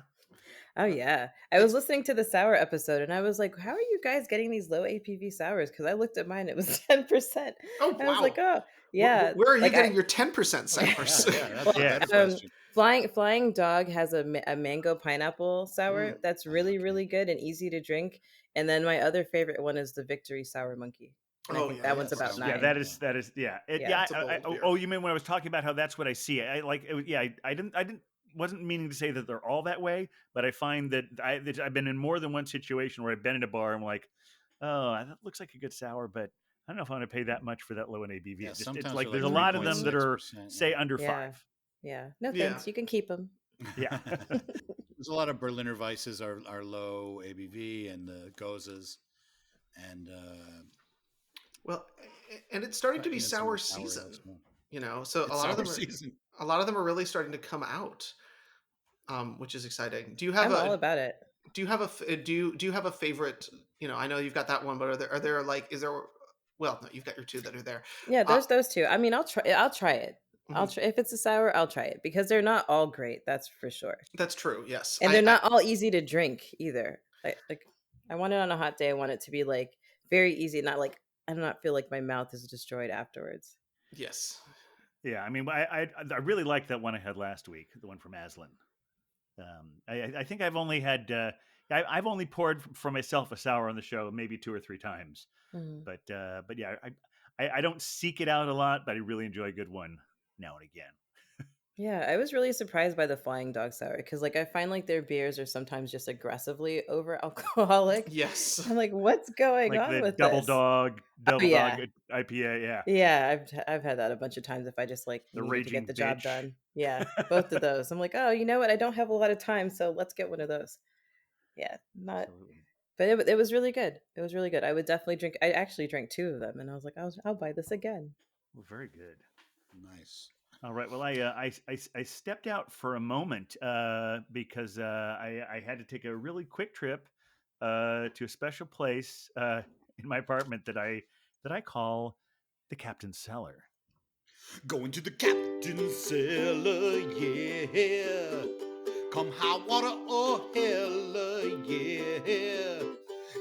Oh yeah. I was listening to the sour episode and I was like, how are you guys getting these low APV sours? Because I looked at mine, it was 10%. Oh I was like, wow. oh yeah. Where are you Like getting your 10% Yeah, sours? that's Well, a better Yeah. question. Flying Dog has a mango pineapple sour that's really, okay. really good and easy to drink. And then my other favorite one is the Victory Sour Monkey. And I Oh, think yeah, that one's yes. about Yeah, Yeah, 9. that is yeah. Yeah, Yeah, it's a bold beer. oh, you mean when I was talking about how that's what I see? I like it, yeah, I didn't wasn't meaning to say that they're all that way, but I find that I've been in more than one situation where I've been in a bar and I'm like, oh, that looks like a good sour, but I don't know if I want to pay that much for that low in ABV. Yeah, It's sometimes like they're there's like a lot of them that are 3.6%, say yeah. under Yeah. 5. Yeah. No Yeah. thanks. You can keep them. Yeah. There's a lot of Berliner Weisses are low ABV, and the Gozas, and Well, and it's starting to be even some sour of the sour season, ales, so it's a lot of sour them are season. a lot of them are really starting to come out, which is exciting. Do you have I'm all about it. do you have do you have a favorite? I know you've got that one, but are there like is there? Well, no, you've got your two that are there. Yeah, there's those two. I mean, I'll try it. I'll Mhm. try if it's a sour, I'll try it because they're not all great, that's for sure. That's true. Yes, And they're not all easy to drink either. Like I want it on a hot day. I want it to be like very easy, not like I do not feel like my mouth is destroyed afterwards. Yes. Yeah, I mean, I really liked that one I had last week, the one from Aslan. I think I've only had I've only poured for myself a sour on the show maybe 2 or 3 times, Mhm. but yeah, I don't seek it out a lot, but I really enjoy a good one now and again. Yeah, I was really surprised by the Flying Dog sour because like I find like their beers are sometimes just aggressively over alcoholic. Yes. I'm like, what's going Like on the with double this? dog yeah. IPA, yeah. Yeah, I've had that a bunch of times if I just like The needed to Raging get the job Bitch. done. Yeah, both of those. I'm like, oh, you know what? I don't have a lot of time, so let's get one of those. Yeah, not. Absolutely. But it was really good. It was really good. I would definitely drink. I actually drank two of them, and I was like, I'll buy this again. Well, very good. Nice. All right. Well, I stepped out for a moment because I had to take a really quick trip to a special place in my apartment that I call the Captain's Cellar. Going to the captain's cellar, yeah. Come high water or hell, yeah.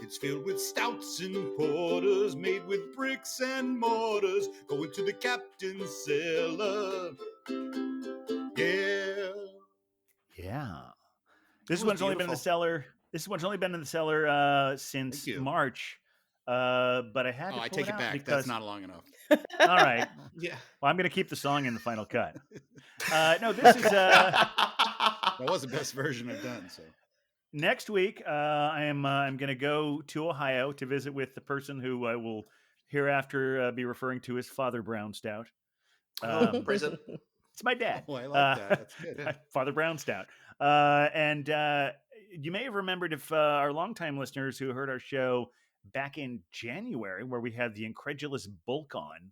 It's filled with stouts and porters, made with bricks and mortars. Going to the captain's cellar, yeah. Yeah. That was beautiful. This one's only been in the cellar Thank since you. March, but I had Oh, to I pull take it it out back. because. That's not long enough. All right. Yeah. Well, I'm going to keep the song in the final cut. No, this is That was the best version I've done. So next week. I'm going to go to Ohio to visit with the person who I will hereafter be referring to as Father Brown Stout. Praise it. It's my dad. I like that. That's good. Yeah. Father Brown Stout. And you may have remembered if our longtime listeners who heard our show back in January, where we had the Incredulous Bulk on,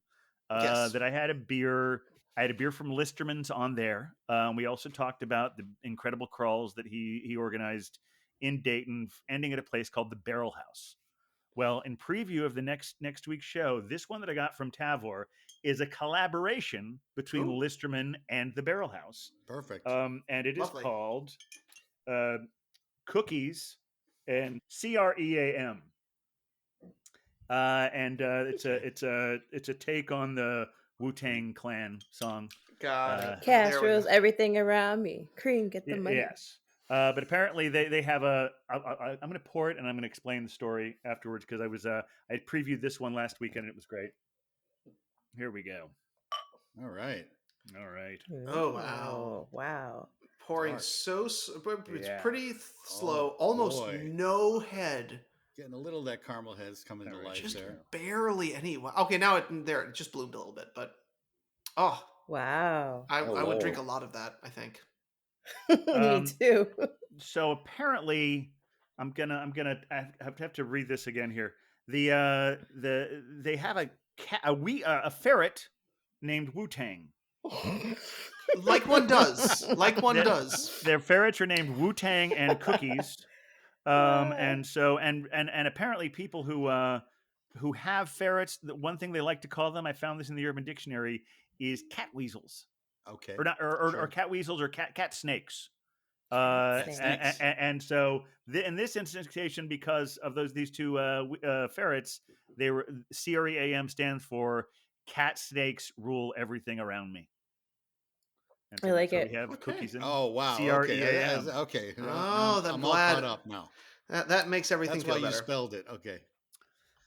Yes. that I had a beer. I had a beer from Listerman's on there. We also talked about the incredible crawls that he organized in Dayton, ending at a place called the Barrel House. Well, in preview of the next week's show, this one that I got from Tavor is a collaboration between Ooh. Listerman and the Barrel House, Perfect. and it is Lovely. called Cookies and CREAM. And it's a take on the Wu-Tang Clan song. Got it. Cash There we rules go. everything around me. Cream, get the money. Yes. But apparently they have I'm going to pour it and I'm going to explain the story afterwards because I had previewed this one last weekend and it was great. Here we go. All right. All right. Oh, wow. Wow. Pouring Dark. it's Yeah. pretty slow, Oh, almost boy. no head. Getting a little of that caramel heads coming to All right, life Just there. barely any. Okay, now it just bloomed a little bit, but oh, Wow. I would drink a lot of that, I think. Me too. So apparently, I have to read this again here. They have a ferret named Wu-Tang. Like one does. Like one does. Their ferrets are named Wu-Tang and Cookies. And so and apparently people who have ferrets, the one thing they like to call them, I found this in the Urban Dictionary, is cat weasels. Okay. Or not or Sure. cat weasels or cat snakes. Snakes. And so in this instance, because of these two ferrets, they were CREAM stands for Cat Snakes Rule Everything Around Me. And so I like that's why it. we have Okay. cookies and Oh wow. Okay. CREAM. Okay. Oh, Now then I'm glad- all caught up now. That makes everything That's why feel you better. spelled it. Okay.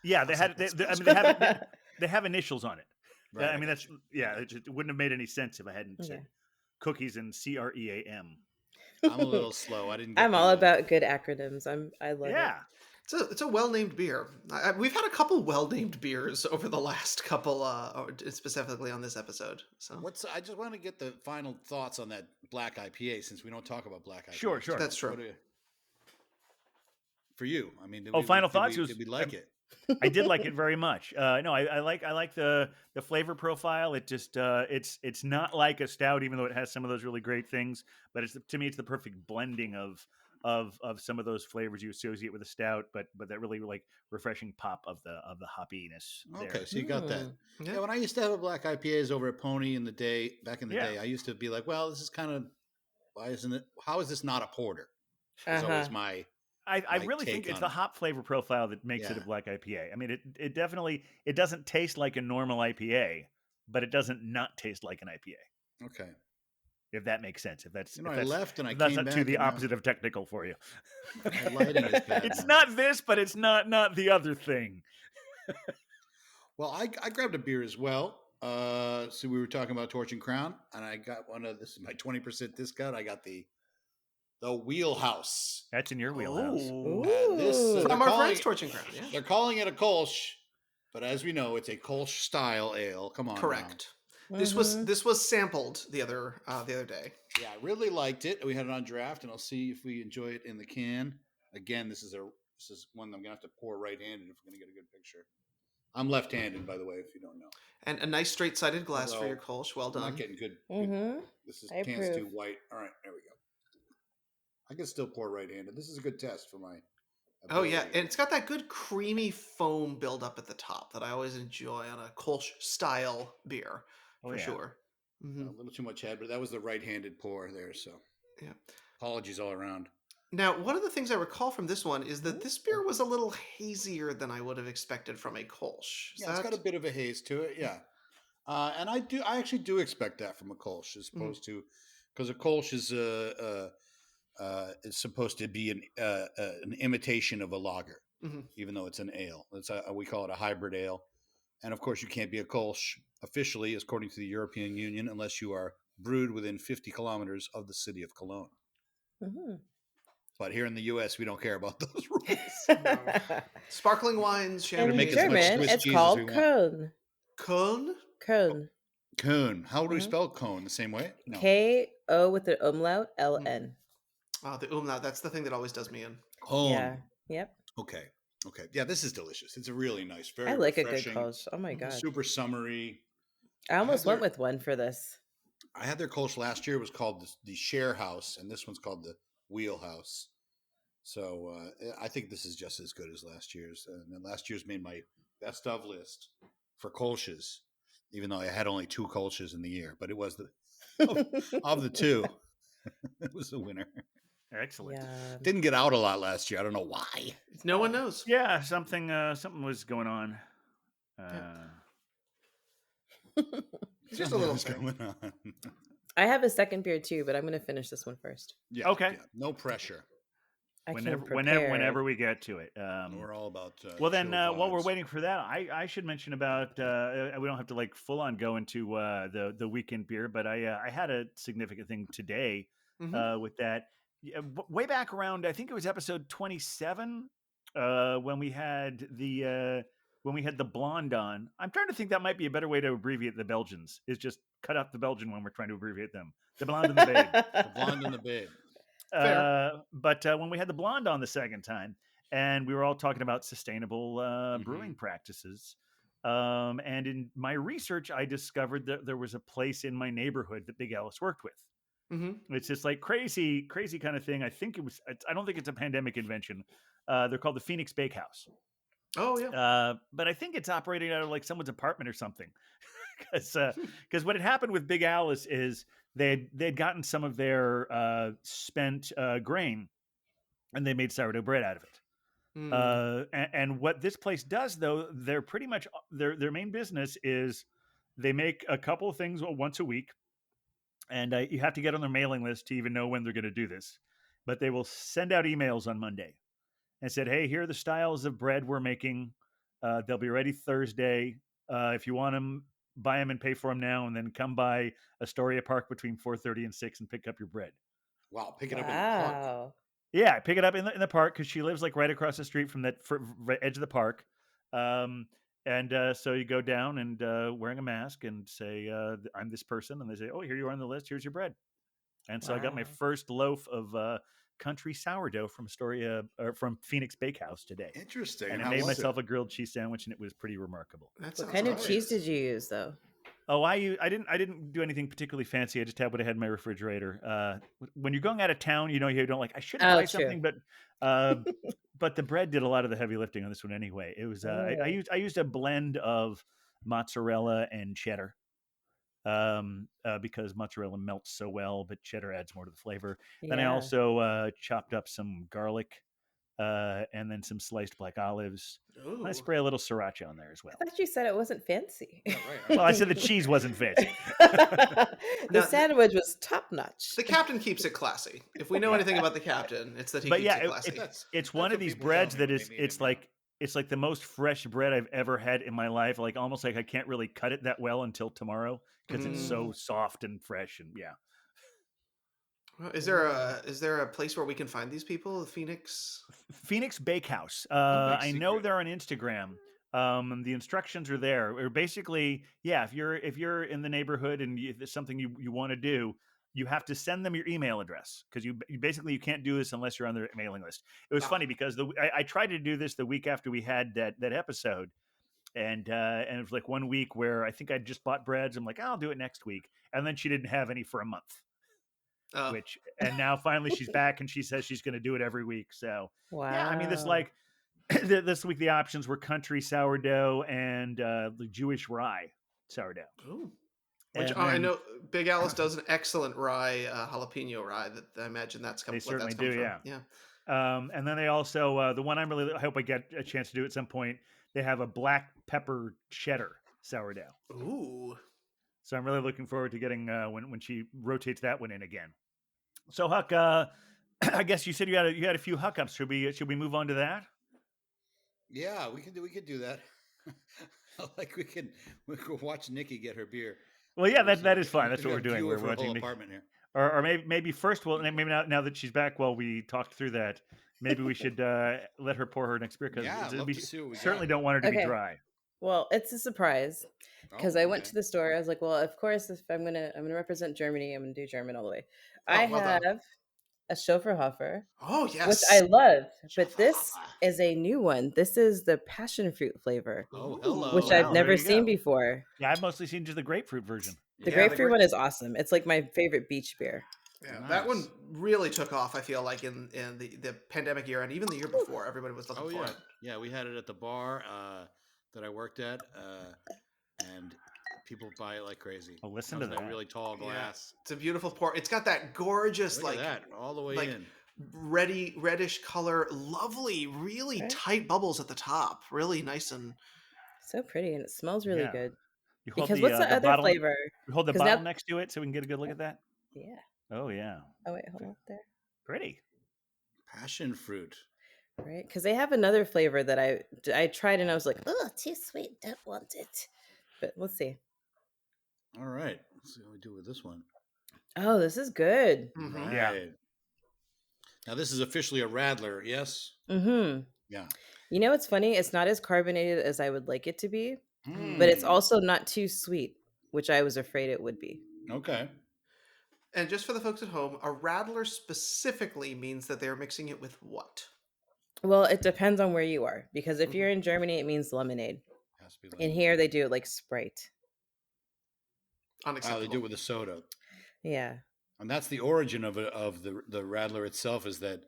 Yeah, I was like, they have initials on it. Right, I mean got that's you. it wouldn't have made any sense if I hadn't Yeah. said cookies and CREAM. I'm a little slow. I didn't get I'm all about good acronyms. I love Yeah. It's a well-named beer. We've had a couple well-named beers over the last couple, specifically on this episode. So I just want to get the final thoughts on that black IPA since we don't talk about black IPA. Sure. that's true. For you, I mean, Final thoughts did we like it? I did like it very much. No, I like the flavor profile. It just it's not like a stout, even though it has some of those really great things. But to me, it's the perfect blending of some of those flavors you associate with a stout, but that really like refreshing pop of the hoppiness. Okay, There. so you got that. Yeah. Yeah, when I used to have a black IPAs over at Pony back in the Yeah. day, I used to be like, well, this is kind of how is this not a porter? Was always my I my really think take it's on the it. hop flavor profile that makes it a Yeah. black IPA. I mean, it definitely it doesn't taste like a normal IPA, but it doesn't not taste like an IPA. Okay. If that makes sense. If that's I left and I if that's came not back. the and now opposite of technical for you. my lighting is bad It's now. not this, but it's not the other thing. Well, I grabbed a beer as well. So we were talking about Torch and Crown, and I got this is my 20% discount. I got the Wheelhouse. That's in your wheelhouse. Ooh. They're From our calling friends, it- Torch and Crown. Yeah. They're calling it a Kolsch, but as we know, it's a Kolsch style ale. Come on, now. Correct. This was sampled the other day. Yeah, I really liked it. We had it on draft, and I'll see if we enjoy it in the can. Again, this is one I'm gonna have to pour right-handed if we're gonna get a good picture. I'm left-handed, by the way, if you don't know. And a nice straight-sided glass for Although, your Kolsch. Well I'm not done. getting good. Mm-hmm. This I can's too approve. white. All right, there we go. I can still pour right-handed. This is a good test for my Oh yeah, ability. and it's got that good creamy foam buildup at the top that I always enjoy on a Kolsch style beer for sure. A little too much head, but that was the right-handed pour there. So Yeah. apologies all around. Now, one of the things I recall from this one is that this beer was a little hazier than I would have expected from a Kolsch. Yeah, it's got a bit of a haze to it. Yeah, and I actually do expect that from a Kolsch, as opposed to, because a Kolsch is supposed to be an imitation of a lager, even though it's an ale. We call it a hybrid ale, and of course you can't be a Kolsch officially, according to the European Union, unless you are brewed within 50 kilometers of the city of Cologne. Mm-hmm. But here in the U.S., we don't care about those rules. Sparkling wines, champagne. In German, it's called Köln. Köln? Köln. Köln. How do we spell Köln? The same way? No. K-O with the umlaut, L-N. Oh, the umlaut. That's the thing that always does me in. Köln. Yeah. Yep. Okay. Yeah, this is delicious. It's a really nice, very I like refreshing, a good Kolsch. Oh my god. super summery. I almost went with one for this. I had their Kolsch last year. It was called the Share House, and this one's called the Wheelhouse. So I think this is just as good as last year's. And last year's made my best of list for Kolsch's, even though I had only 2 Kolsch's in the year. But it was of the 2, it was the winner. Excellent. Yeah. Didn't get out a lot last year. I don't know why. No one knows. Yeah, something was going on. Just a little thing going on. I have a second beer too, but I'm going to finish this one first. Yeah. Okay. Yeah, no pressure. Whenever we get to it. We're all about. Well, then, chill while we're vibes. waiting for that, I should mention about. We don't have to like full on go into the weekend beer, but I had a significant thing today with that. Way back around, I think it was episode 27, when we had the blonde on. I'm trying to think that might be a better way to abbreviate the Belgians. Is just cut out the Belgian when we're trying to abbreviate them. The blonde and the babe. The blonde and the babe. But when we had the blonde on the second time, and we were all talking about sustainable brewing practices, and in my research, I discovered that there was a place in my neighborhood that Big Alice worked with. It's just like crazy kind of thing. I think it was. I don't think it's a pandemic invention. They're called the Phoenix Bakehouse. Oh yeah. But I think it's operating out of like someone's apartment or something. Because what had happened with Big Alice is they'd gotten some of their spent grain, and they made sourdough bread out of it. And what this place does, though, they're pretty much their main business is they make a couple of things once a week, and you have to get on their mailing list to even know when they're going to do this. But they will send out emails on Monday and said, "Hey, here are the styles of bread we're making. They'll be ready Thursday. If you want them, buy them and pay for them now, and then come by Astoria Park between 4:30 and 6 and pick up your bread." Wow, pick it up in the park. Yeah, pick it up in the park, because she lives like right across the street from that edge of the park. And so you go down and wearing a mask and say, "I'm this person," and they say, "Oh, here you are on the list. Here's your bread." And so I got my first loaf of country sourdough from Astoria, or from Phoenix Bakehouse today. Interesting. And I made myself a grilled cheese sandwich, and it was pretty remarkable. What kind of cheese did you use, though? Oh, I didn't do anything particularly fancy. I just had what I had in my refrigerator. When you're going out of town, you don't like, I should buy something, but the bread did a lot of the heavy lifting on this one anyway. It was I used a blend of mozzarella and cheddar. Because mozzarella melts so well, but cheddar adds more to the flavor. Then I also chopped up some garlic, and then some sliced black olives. And I spray a little sriracha on there as well. I thought you said it wasn't fancy. Well, I said the cheese wasn't fancy. The sandwich was top notch. The captain keeps it classy. If we know anything about the captain, it's that he keeps it classy. It's one of these breads that it's like the most fresh bread I've ever had in my life. Like almost like I can't really cut it that well until tomorrow, because it's so soft and fresh. And yeah. Is there a place where we can find these people? Phoenix Bakehouse. Big I know secret. they're on Instagram. The instructions are there. Or basically, yeah, if you're in the neighborhood and there's something you want to do, you have to send them your email address because you basically you can't do this unless you're on their mailing list. It was funny because I tried to do this the week after we had that episode, and it was like 1 week where I think I just bought breads. I'm like, I'll do it next week, and then she didn't have any for a month. And now finally she's back and she says she's going to do it every week. So yeah, I mean, this like this week the options were country sourdough and the Jewish rye sourdough. Ooh. Which I know Big Alice does an excellent rye, jalapeno rye. That I imagine that's coming. They certainly from. do, Yeah. And then they also the one I hope I get a chance to do at some point. They have a black pepper cheddar sourdough. Ooh. So I'm really looking forward to getting when she rotates that one in again. So Huck, I guess you said you had a few hookups. Should we move on to that? Yeah, we could do that. Like we could watch Nikki get her beer. Well, yeah, that is fun. That's what we're doing. We're watching watching whole apartment here. Or maybe first, maybe now that she's back, while we talked through that, maybe we should let her pour her next beer because to see what we certainly got. don't want her to be dry. Well, it's a surprise because I went to the store. I was like, well, of course, if I'm gonna represent Germany, I'm gonna do German all the way. I have a Schofferhofer. Oh yes, which I love, but this is a new one. This is the passion fruit flavor. Oh, hello. Which I've never seen before. Yeah, I've mostly seen just the grapefruit version. The grapefruit one is awesome. It's like my favorite beach beer. Yeah, nice. That one really took off, I feel like, in the pandemic year and even the year before. Everybody was looking for it. Yeah, we had it at the bar that I worked at, and people buy it like crazy. Oh, listen to that. Really tall glass. Yeah. It's a beautiful pour. It's got that gorgeous, Look at that, all the way in. Reddish color, lovely, really tight bubbles at the top. Really nice and so pretty, and it smells really good. Because what's the other flavor? You hold the bottle next to it so we can get a good look at that. Yeah. Oh yeah. Oh wait, hold on there. Pretty. Passion fruit. Right, because they have another flavor that I tried and I was like, oh, too sweet, don't want it. But let's see. All right, let's see what we do with this one. Oh, this is good. Mm-hmm. Right. Yeah. Now this is officially a Radler, yes? Mm-hmm. Yeah. You know what's funny? It's not as carbonated as I would like it to be, but it's also not too sweet, which I was afraid it would be. Okay. And just for the folks at home, a Radler specifically means that they're mixing it with what? Well, it depends on where you are, because if you're in Germany, it means lemonade. Has to be lemonade. In here, they do it like Sprite. Unacceptable. They do it with a soda. Yeah. And that's the origin of the Radler itself. Is that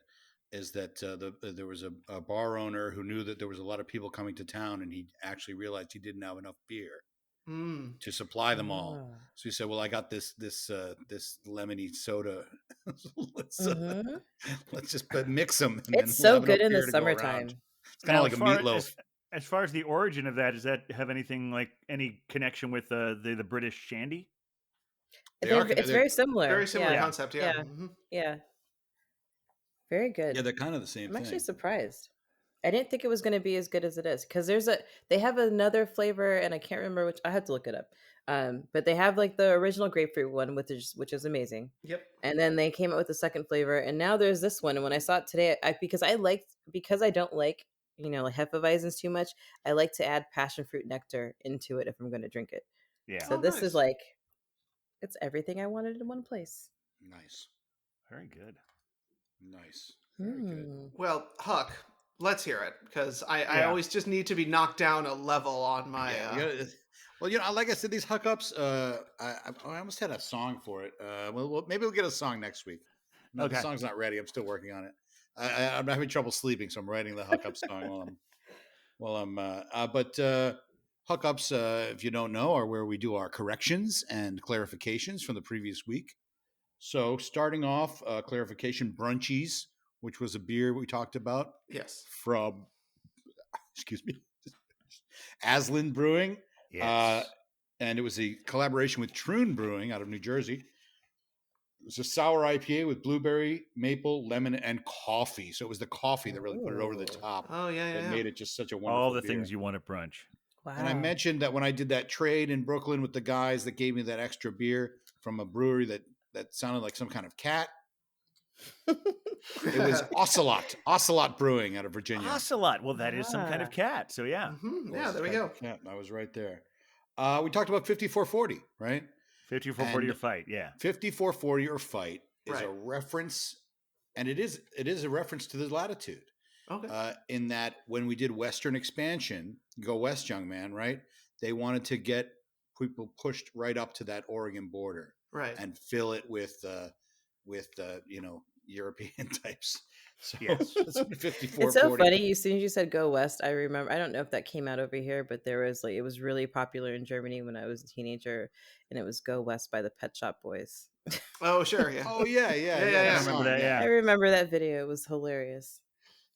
there was a bar owner who knew that there was a lot of people coming to town, and he actually realized he didn't have enough beer to supply them all. So he said, "Well, I got this lemony soda. Let's just mix them." And it's so good in the summertime. It's kind of like a meatloaf. As far as the origin of that, does that have any connection with the British shandy? It's very similar. Very similar concept. Yeah. Yeah. Mm-hmm. Yeah. Very good. Yeah, they're kind of the same thing. I'm actually surprised. I didn't think it was going to be as good as it is, because they have another flavor, and I can't remember which. I had to look it up. But they have like the original grapefruit one, which is amazing. Yep. And then they came out with the second flavor, and now there's this one. And when I saw it today, because I don't like like Hefeweizens too much, I like to add passion fruit nectar into it if I'm going to drink it. Yeah. So this is like, it's everything I wanted in one place. Nice. Very good. Nice. Very good. Well, Huck, let's hear it, because I always just need to be knocked down a level on my. Well, like I said, these hookups. I almost had a song for it. Well, maybe we'll get a song next week. No, the song's not ready. I'm still working on it. I'm having trouble sleeping, so I'm writing the hookup song But hookups, if you don't know, are where we do our corrections and clarifications from the previous week. So starting off, clarification, Brunchies, which was a beer we talked about. Yes. From, Aslan Brewing. Yes. And it was a collaboration with Troon Brewing out of New Jersey. It was a sour IPA with blueberry, maple, lemon, and coffee. So it was the coffee that really put it over the top. Oh, yeah. That made it just such a wonderful All the beer. things you want at brunch. Wow. And I mentioned that when I did that trade in Brooklyn with the guys that gave me that extra beer from a brewery that sounded like some kind of cat. It was Ocelot Brewing out of Virginia. Ocelot. Well, that is some kind of cat. So yeah. Mm-hmm. Yeah, there we go. Cat. I was right there. We talked about 5440, right? 5440 or fight, yeah. 5440 or fight is a Right. reference, and it is a reference to the latitude. Okay. In that when we did Western expansion, go west, young man, right? They wanted to get people pushed right up to that Oregon border Right. and fill it with European types. So Yes. it's 5440. It's so funny. As soon as you said "Go West," I remember. I don't know if that came out over here, but there was it was really popular in Germany when I was a teenager, and it was "Go West" by the Pet Shop Boys. Oh, sure. Yeah. Oh yeah, Yeah. I that remember song, that, yeah. I remember that video. It was hilarious.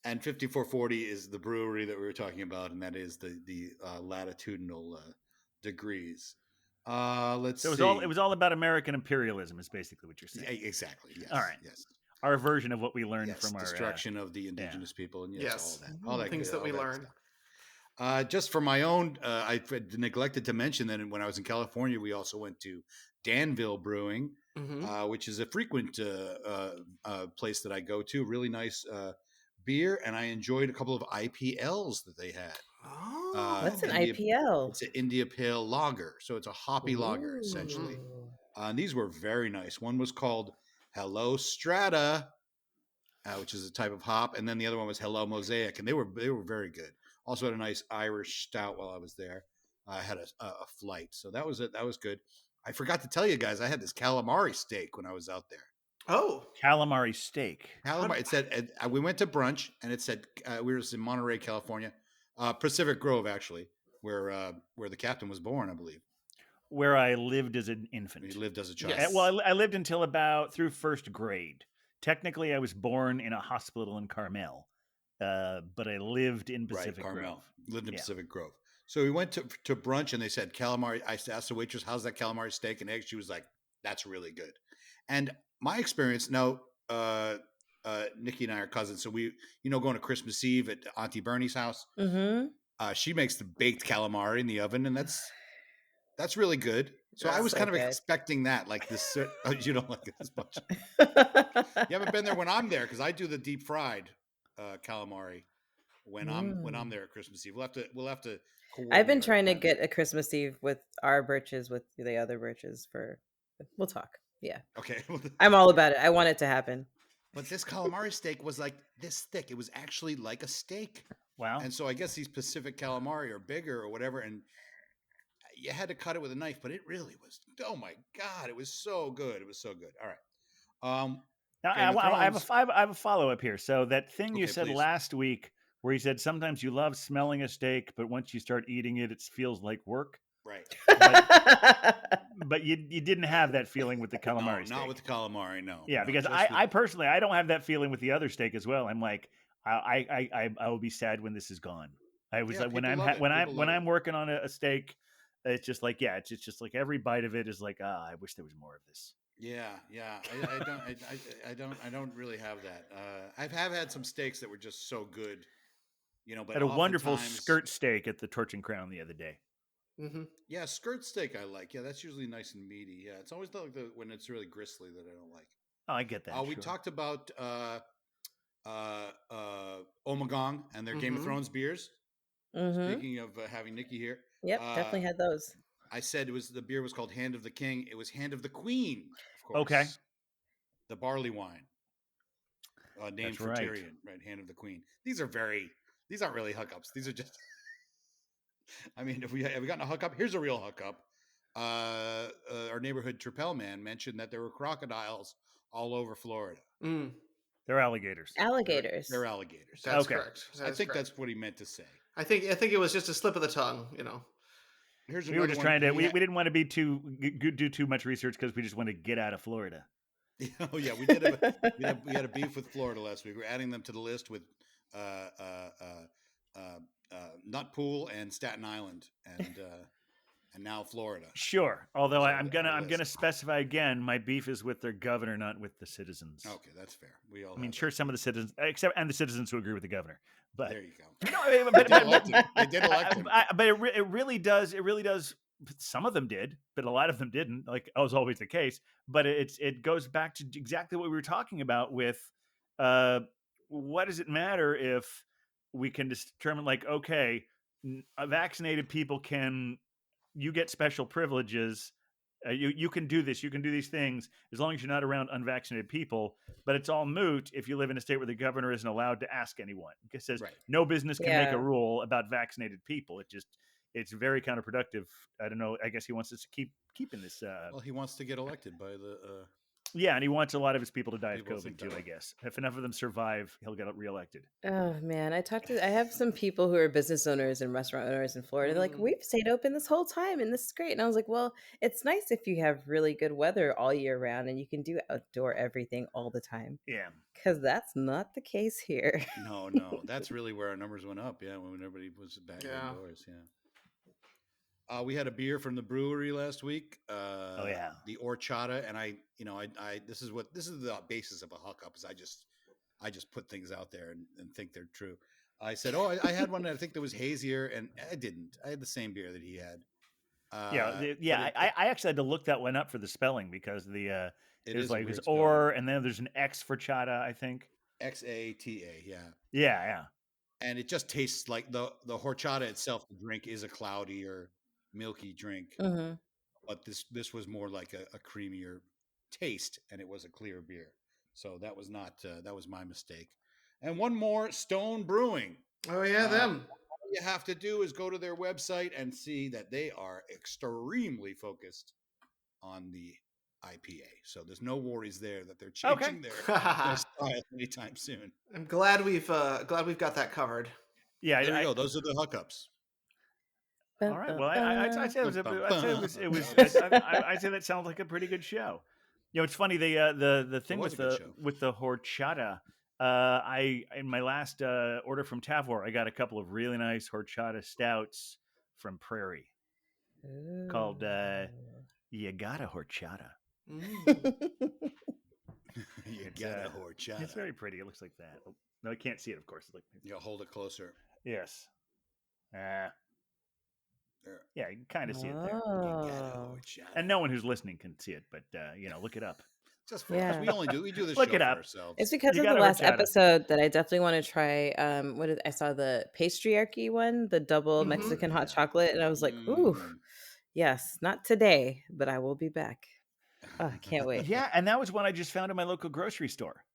And 5440 is the brewery that we were talking about, and that is the latitudinal degrees. Let's So see. it was all about American imperialism, is basically what you're saying. Exactly. Yes. All right. Yes. Our version of what we learned Yes. from our Destruction of the indigenous people, and Yes. all that Things good, that we all learn. stuff. Just for my own, I neglected to mention that when I was in California, we also went to Danville Brewing, Mm-hmm. which is a frequent place that I go to. Really nice beer, and I enjoyed a couple of IPLs that they had. Oh. What's an India- IPL? It's an India Pale Lager, so it's a hoppy lager essentially. Ooh. And these were very nice. One was called Hello Strata, which is a type of hop, and then the other one was Hello Mosaic, and they were very good. Also had a nice Irish stout while I was there. I had a flight, so that was it. That was good. I forgot to tell you guys, I had this calamari steak when I was out there. Oh. calamari steak. Calamari. It said we went to brunch, and it said we were in Monterey, California, Pacific Grove, actually, where the captain was born, I believe. Where I lived as an infant. He lived as a child. Yes. Well, I lived until about through first grade. Technically, I was born in a hospital in Carmel, but I lived in Pacific Carmel. Grove. Lived in Yeah. Pacific Grove. So we went to brunch, and they said calamari. I asked the waitress, "How's that calamari steak and eggs?" She was like, "That's really good." And my experience now, Nikki and I are cousins, so we, going to Christmas Eve at Auntie Bernie's house. Mm-hmm. She makes the baked calamari in the oven, and that's really good. So I That's was so kind of good. expecting that, like this. You don't like it as much. You haven't been there when I'm there because I do the deep fried calamari when I'm there at Christmas Eve. We'll have to. I've been coordinate our trying to time. get a Christmas Eve with our birches, with the other birches for. We'll talk. Yeah, Okay. I'm all about it. I want it to happen. But this calamari steak was like this thick. It was actually like a steak. Wow. And so I guess these Pacific calamari are bigger or whatever, and you had to cut it with a knife. But it really was. Oh my god! It was so good. It was so good. All right. Now, Game of I Thrones. have a follow up here. So that thing you Okay, said please. last week, where you said sometimes you love smelling a steak, but once you start eating it, it feels like work. Right. But you didn't have that feeling with the No, calamari steak. not with the calamari. No. Yeah, no, because just I personally I don't have that feeling with the other steak as well. I'm like I will be sad when this is gone. I was Yeah, like when people I'm love it. when People love I'm it. working on a steak, it's just like it's just like every bite of it is like I wish there was more of this. Yeah. I don't really have that. I have had some steaks that were just so good, but Had a wonderful oftentimes- skirt steak at the Torch and Crown the other day. Mm-hmm. Yeah, skirt steak I like. Yeah, that's usually nice and meaty. Yeah, it's always when it's really gristly that I don't like. Oh, I get that. We sure. talked about Omagong and their Game of Mhm. Thrones beers. Mm-hmm. Speaking of having Nikki here, Yep, definitely had those. I said the beer was called Hand of the King. It was Hand of the Queen, of course. Okay. The barley wine, named That's for right. Tyrion, right? Hand of the Queen. These aren't really hookups. These are just. I mean, have we gotten a hookup? Here's a real hookup. Our neighborhood Trapel man mentioned that there were crocodiles all over Florida. Mm. They're alligators. Alligators. They're alligators. That's Okay. correct. I think that's what he meant to say. I think it was just a slip of the tongue. Here's We were another just one. trying to. We didn't want to be do too much research because we just want to get out of Florida. Oh yeah, we did. We had a beef with Florida last week. We're adding them to the list with Nut Pool and Staten Island, and now Florida. Sure. Although So I'm our gonna list. specify again. My beef is with their governor, not with the citizens. Okay, that's fair. We all. I mean, have sure, some of the citizens, and the citizens who agree with the governor, that. but There you go. no, They did elect him. But it really does. It really does. Some of them did, but a lot of them didn't. Like was always the case. But it goes back to exactly what we were talking about with, what does it matter if we can determine like, okay, vaccinated people you get special privileges, You can do this. You can do these things as long as you're not around unvaccinated people. But it's all moot if you live in a state where the governor isn't allowed to ask anyone. It says Right. no business can make a Yeah. rule about vaccinated people. It's very counterproductive. I don't know. I guess he wants us to keeping this. Well, he wants to get elected by the. Yeah, and he wants a lot of his people to die of People COVID think too. that I way. guess if enough of them survive, he'll get reelected. Oh man, I have some people who are business owners and restaurant owners in Florida. They're like, we've stayed open this whole time and this is great. And I was like, well, it's nice if you have really good weather all year round and you can do outdoor everything all the time. Yeah. Because that's not the case here. No, that's really where our numbers went up. Yeah, when everybody was back indoors. Yeah. We had a beer from the brewery last week. Oh yeah. The horchata, and I this is the basis of a hookup. Is I just put things out there and think they're true. I said, I had one that I think that was hazier, and I didn't. I had the same beer that he had. I actually had to look that one up for the spelling because it was like it was or, and then there's an X for chata, I think. XATA, yeah. Yeah. And it just tastes like the horchata itself. The drink is a cloudy or milky drink, but this was more like a creamier taste, and it was a clear beer. So that was not that was my mistake. And one more, Stone Brewing. Oh yeah, them. All you have to do is go to their website and see that they are extremely focused on the IPA. So there's no worries there that they're changing their style anytime soon. I'm glad we've got that covered. Yeah, there you go. Those are the hookups. All right. Well, I'd say that sounds like a pretty good show. You know, it's funny the thing with the horchata. In my last order from Tavor, I got a couple of really nice horchata stouts from Prairie called "You Got a Horchata." You got a horchata. It's very pretty. It looks like that. Oh, no, I can't see it. Of course, hold it closer. Yes. There. Yeah, you can kind of see it there. You got a horchata. And no one who's listening can see it, but look it up. Just for us. We do this look show it up. For ourselves. It's because of the last episode that I definitely want to try. I saw the patriarchy one, the double Mexican hot chocolate, and I was like, ooh, yes, not today, but I will be back. Oh, I can't wait. Yeah, and that was one I just found in my local grocery store.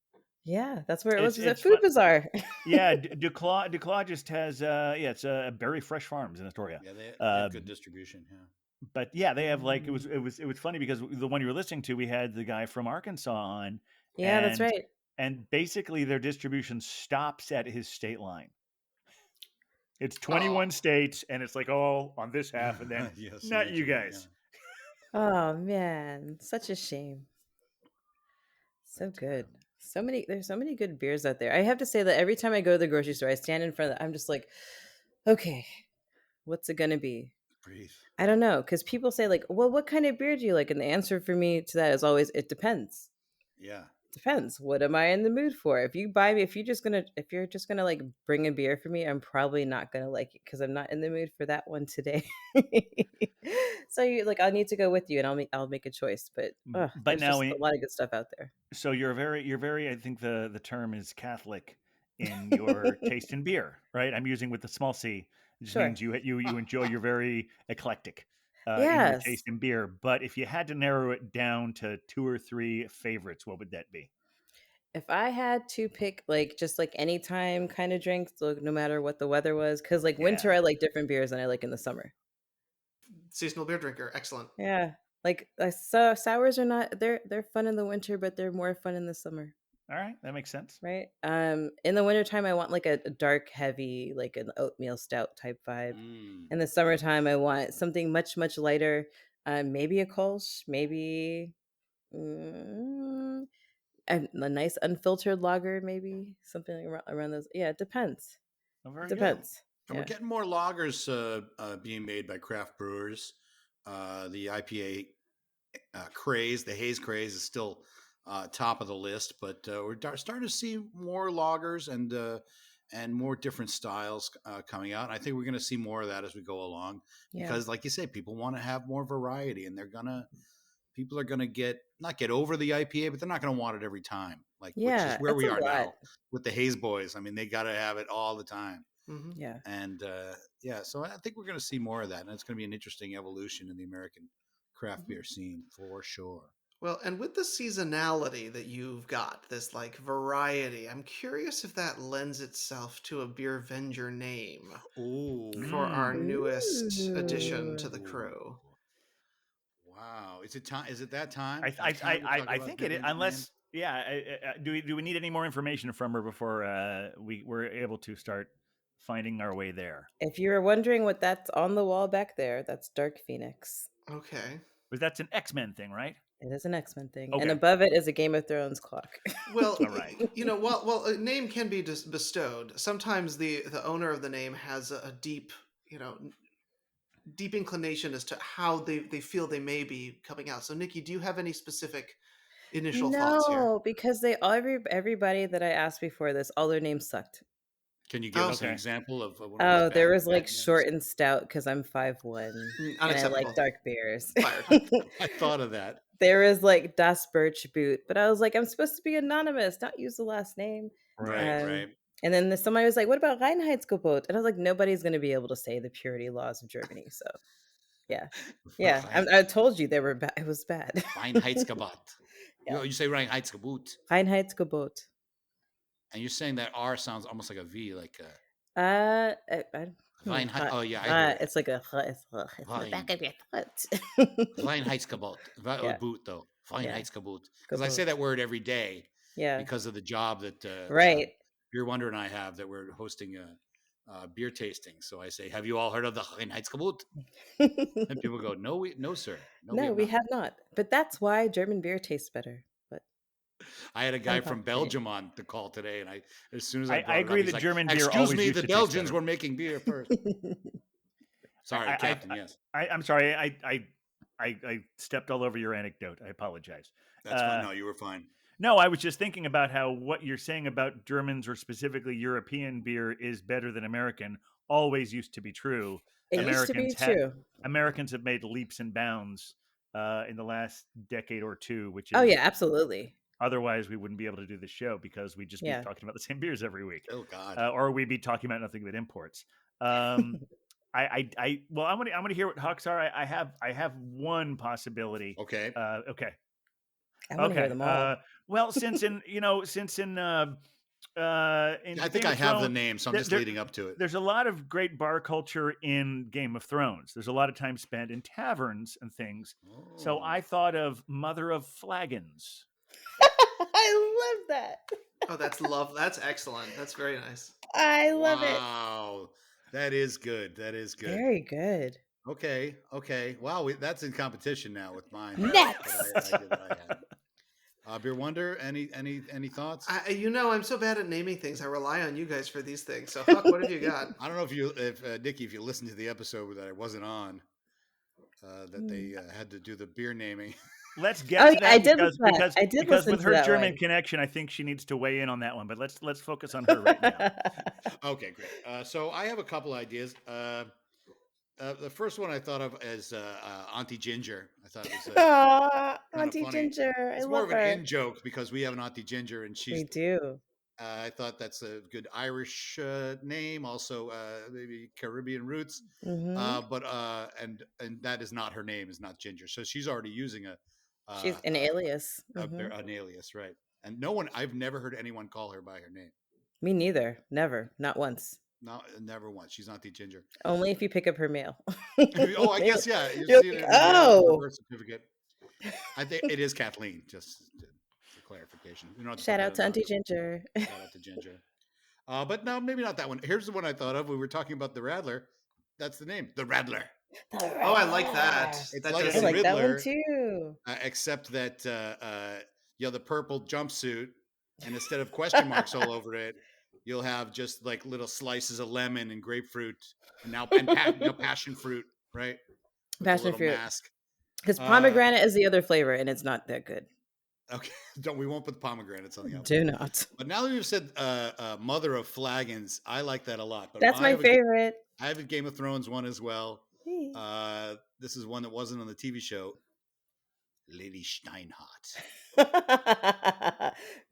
Yeah, that's where it was at Food Bazaar. Yeah, Duclaw just has it's Berry Fresh Farms in Astoria. Yeah, they have good distribution. Yeah. But yeah, they have like it was funny because the one you were listening to, we had the guy from Arkansas on. Yeah, that's right. And basically, their distribution stops at his state line. It's 21 states, and it's like all on this half, and then not you guys. Yeah. Oh man, such a shame. So good. There's so many good beers out there. I have to say that every time I go to the grocery store, I stand in front of I'm just like, okay, what's it gonna be? Breathe. I don't know, because people say like, well, what kind of beer do you like? And the answer for me to that is always, it depends. Yeah. It depends. What am I in the mood for? If you're just gonna like bring a beer for me, I'm probably not gonna like it because I'm not in the mood for that one today. So I'll need to go with you, and I'll make a choice. But there's now just a lot of good stuff out there. So you're very I think the term is Catholic in your taste in beer, right? I'm using with the small c. It just means you enjoy. You're very eclectic in your taste in beer. But if you had to narrow it down to 2 or 3 favorites, what would that be? If I had to pick just anytime kind of drinks, no matter what the weather was, because winter I like different beers than I like in the summer. Seasonal beer drinker, excellent. Yeah, sours are not they're fun in the winter, but they're more fun in the summer. All right, that makes sense. Right. In the wintertime, I want a dark, heavy, an oatmeal stout type vibe. In the summertime, I want something much, much lighter. Maybe a Kolsch, maybe a nice unfiltered lager, maybe something around those. Yeah, it depends. It depends. And we're getting more lagers being made by craft brewers. The IPA craze, the haze craze, is still top of the list, but we're starting to see more lagers and more different styles coming out. And I think we're going to see more of that as we go along because, like you say, people want to have more variety, and people are gonna not get over the IPA, but they're not gonna want it every time. Which is where we are now with the Haze Boys. I mean, they got to have it all the time. Mm-hmm. Yeah. And so I think we're going to see more of that, and it's going to be an interesting evolution in the American craft beer scene for sure. Well, and with the seasonality that you've got, this like variety, I'm curious if that lends itself to a Beer Venger name Ooh. for our newest addition to Ooh. the crew. Wow. Is it time? Is it that time? I That time to talk I about think Beer it is, Venger unless names? do we need any more information from her before we're able to start finding our way there? If you were wondering what that's on the wall back there, that's Dark Phoenix. Okay. Because that's an X-Men thing, right? It is an X-Men thing. Okay. And above it is a Game of Thrones clock. Well, All right. while a name can be bestowed, sometimes the owner of the name has a deep, deep inclination as to how they feel they may be coming out. So, Nikki, do you have any specific initial thoughts here? No, because everybody that I asked before this, all their names sucked. Can you give Oh. us an Okay. example of one of Oh, those there bad, was like bad names? short and stout because I'm 5'1", and I like Unacceptable. dark beers. Fired. I thought of that. There was like Das Birch Boot, but I was like, I'm supposed to be anonymous, not use the last name. Right, Um, right. And then somebody was like, what about Reinheitsgebot? And I was like, nobody's going to be able to say the purity laws of Germany. So, yeah. Yeah. I told you they were bad. It was bad. Reinheitsgebot. Yeah. You say Reinheitsgebot, Reinheitsgebot. and you're saying that R sounds almost like a V, like Hmm. Oh yeah, I hear it. It's like it's in the back of your throat. Reinheitsgebot. Yeah. Boot though. Reinheitsgebot. Because I Gebot. say that word every day Yeah. because of the job that Right. Beer Wonder and I have, that we're hosting a beer tasting. So I say, have you all heard of the Reinheitsgebot? And people go, no, sir. No, we have not. But that's why German beer tastes better. But I had a guy from fact, Belgium on the call today, and as soon as I I brought it agree up, he's that like, German beer "Excuse always me, used the to taste Belgians better. were making beer first." Sorry, Captain. Yes, I'm sorry. I stepped all over your anecdote. I apologize. that's fine. No, you were fine. No, I was just thinking about how what you're saying about Germans or specifically European beer is better than American always used to be true. it used to be true. Americans have made leaps and bounds in the last decade or two, which is Oh, yeah, absolutely. otherwise we wouldn't be able to do this show because we'd just be talking about the same beers every week. Oh God. Or we'd be talking about nothing but imports. Well, I'm gonna hear what Huck's are. I have one possibility. Okay. Okay. I want to hear them all. Well, since in I think I have the name, so I'm just leading up to it. There's a lot of great bar culture in Game of Thrones. There's a lot of time spent in taverns and things. So I thought of Mother of Flagons. I love that. Oh, that's excellent. That's very nice. I love it. Wow, that is good. That is good. Very good. Okay. Wow, that's in competition now with mine. Next. Beer Wonder, any thoughts? I'm so bad at naming things. I rely on you guys for these things. So, Huck, what have you got? I don't know if Nikki, if you listened to the episode that I wasn't on, that they had to do the beer naming. Let's get to that. I did because listen with to her that German one. connection, I think she needs to weigh in on that one. But let's focus on her right now. Okay, great. So I have a couple ideas. The first one I thought of as Auntie Ginger. I thought it was Aw, kinda Auntie funny. Ginger. It's I more love of an her. in joke because we have an Auntie Ginger, and she's. We do. I thought that's a good Irish name, also maybe Caribbean roots. Mhm. But and that is not her name. Is not Ginger. So she's already using She's an alias. an alias, right? And I've never heard anyone call her by her name. Me neither. Never. Not once. No, never once. She's Auntie Ginger. Only if you pick up her mail. Oh, I guess yeah. You You're see it like, in the oh. birth certificate. I think it is Kathleen. Just for clarification. You don't have to Shout put out that to in Auntie the- Ginger. Shout out to Ginger. But no, maybe not that one. Here's the one I thought of. We were talking about the Rattler. That's the name, the Rattler. Oh, I like that. It's That like does a I like that one Riddler, too. except that the purple jumpsuit, and instead of question marks all over it, you'll have just like little slices of lemon and grapefruit, and now passion fruit, right? With Passion the little fruit. mask. Because pomegranate is the other flavor, and it's not that good. Okay, we won't put pomegranates on the album. Do not. But now that you've said Mother of Flagons, I like that a lot. But That's my favorite. I have a Game of Thrones one as well. This is one that wasn't on the TV show. Lady Steinhardt.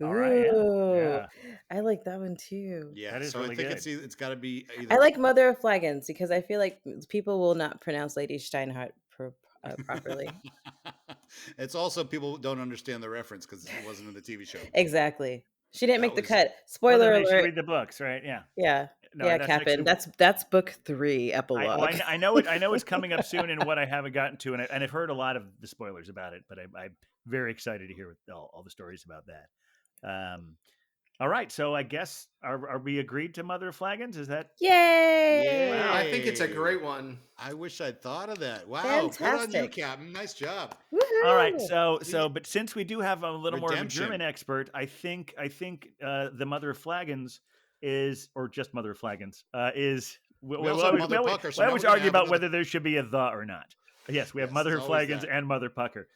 All right, yeah. I like that one too. Yeah, That is so really I think good. it's got to be either. I like Mother of Flagons because I feel like people will not pronounce Lady Steinhardt properly. It's also people don't understand the reference because it wasn't in the TV show. Exactly. She didn't That make the was cut. Well, Spoiler then they should alert. read the books, right? Yeah. Yeah. No, Yeah, that's Captain. actually. That's book 3 epilogue. I know it. I know it's coming up soon, and what I haven't gotten to, and I've heard a lot of the spoilers about it, but I'm very excited to hear all the stories about that. All right, so I guess are we agreed to Mother of Flagons? Is that Yay! Wow, I think it's a Yay. great one. I wish I'd thought of that. Wow, good on you, Fantastic. Captain. Nice job. all right? Woohoo! So but since we do have a little more of a Redemption. German expert, I think the Mother of Flagons is, or just Mother of Flagons is. We also have Mother Pucker, so we now always we're gonna argue have about another- whether there should be a the or not. Yes, we have Yes, Mother it's of always Flagons that. and Mother Pucker.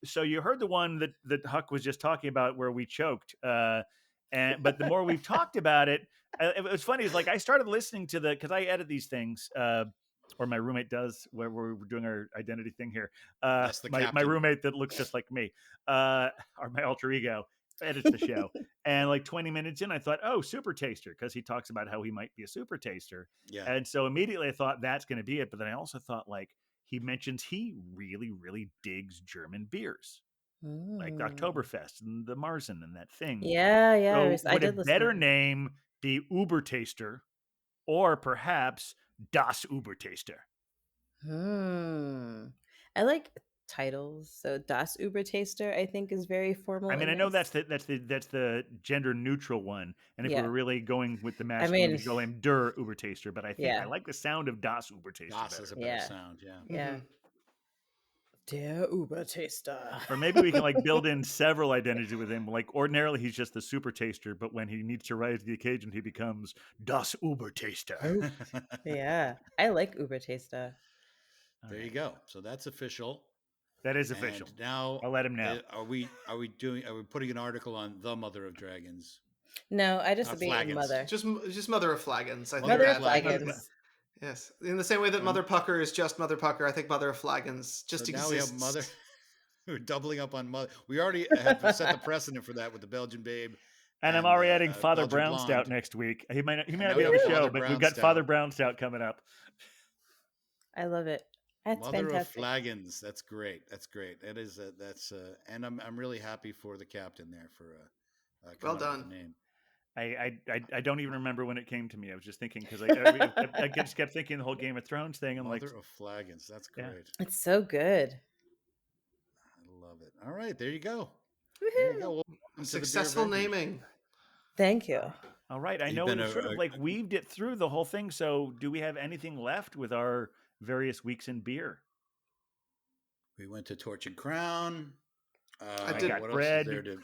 So you heard the one that Huck was just talking about where we choked. But the more we've talked about it, it was funny. It's like I started listening to because I edit these things, or my roommate does, where we're doing our identity thing here. That's the my captain. roommate that looks just like me, or my alter ego, edits the show. And like 20 minutes in, I thought, oh, super taster, because he talks about how he might be a super taster. Yeah. And so immediately I thought that's going to be it. But then I also thought, like, he mentions he really, really digs German beers, like Mm. Oktoberfest and the Marzen and that thing. Yeah, So I would a did listen. better name be Ubertaster, or perhaps Das Ubertaster? I like titles. So Das Übertaster, I think, is very formal. I mean, I and know nice. that's the gender neutral one, and if we Yeah. were really going with the masculine, we mean, should go him Der Ubertaster. But I think I yeah. like the sound of Das Ubertaster Das better. is a better Yeah. sound. Yeah. Yeah. Der Übertaster. Or maybe we can like build in several identities with him. Like ordinarily he's just the super taster, but when he needs to rise to the occasion, he becomes Das Ubertaster. Yeah. I like Übertaster. There you go. So that's official. That is official. And now I'll let him know. Are we putting an article on the Mother of Dragons? No, I just debate Flagons. Mother. Just Mother of Flagons. I think Mother of Flagons. Flagons. Yes, in the same way that Mother Pucker is just Mother Pucker, I think Mother of Flagons just So exists. now we have Mother. We're doubling up on Mother. We already have set the precedent for that with the Belgian Babe. And I'm already adding Belgian Father Brown Blonde. Stout next week. He might not now be we on the have show, Father but Brown we've got Stout. Father Brown Stout coming up. I love it. That's Mother fantastic. of Flagons. That's great. That's great. That is and I'm really happy for the captain there for Well coming up with done. the name. I don't even remember when it came to me. I was just thinking because I just kept thinking the whole Game of Thrones thing. I'm Mother like, of Flagons. That's Yeah. great. It's so good. I love it. All right, there you go. Woohoo. There you go. Welcome to the Beer Successful Avengers. naming. Thank you. all right. I You've know been we've sort of like weaved it through the whole thing. So do we have anything left with our various weeks in beer? We went to Torch and Crown. I did- What else bread. is there to?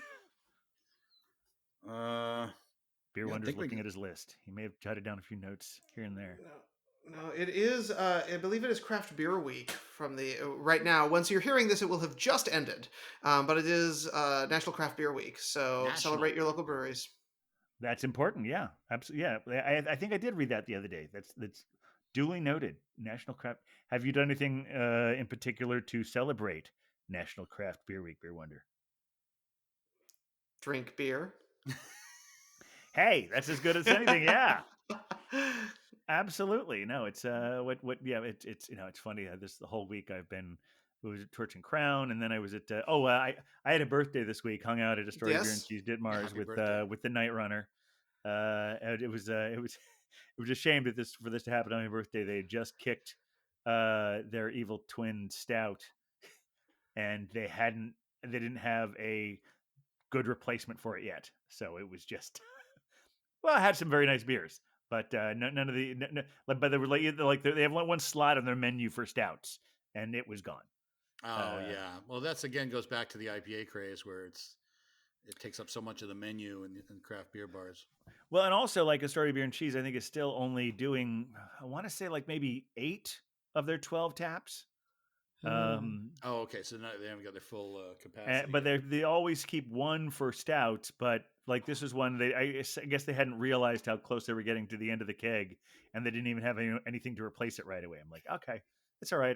Beer Yeah, I Wonder's think we looking can- at his list. He may have jotted down a few notes here and there. No, it is. I believe it is Craft Beer Week from the right now. Once you're hearing this, it will have just ended, but it is National Craft Beer Week. So National. celebrate your local breweries. That's important. Yeah, absolutely. Yeah, I think I did read that the other day. That's duly noted. National Craft. Have you done anything in particular to celebrate National Craft Beer Week, Beer Wonder? Drink beer. Hey, that's as good as anything. Yeah, absolutely. No, it's what yeah, it's it's funny. This the whole week I've been. It was at Torch and Crown, and then I was at I had a birthday this week. Hung out at a Story Beer and Yes. Cheese Ditmars happy birthday. with the Night Runner. And it was it was a shame that for this to happen on my birthday. They had just kicked their Evil Twin Stout, and they didn't have a good replacement for it yet. So it was just well, I had some very nice beers, but none of the but they were like they have one slot on their menu for stouts, and it was gone. Oh yeah. Well, that's again goes back to the IPA craze where it takes up so much of the menu in craft beer bars. Well, and also like a Story Beer and Cheese, I think is still only doing I want to say like maybe 8 of their 12 taps. Oh, okay. So now they haven't got their full capacity. But they always keep one for stouts, but like this is one I guess they hadn't realized how close they were getting to the end of the keg, and they didn't even have anything to replace it right away. I'm like, okay, it's all right.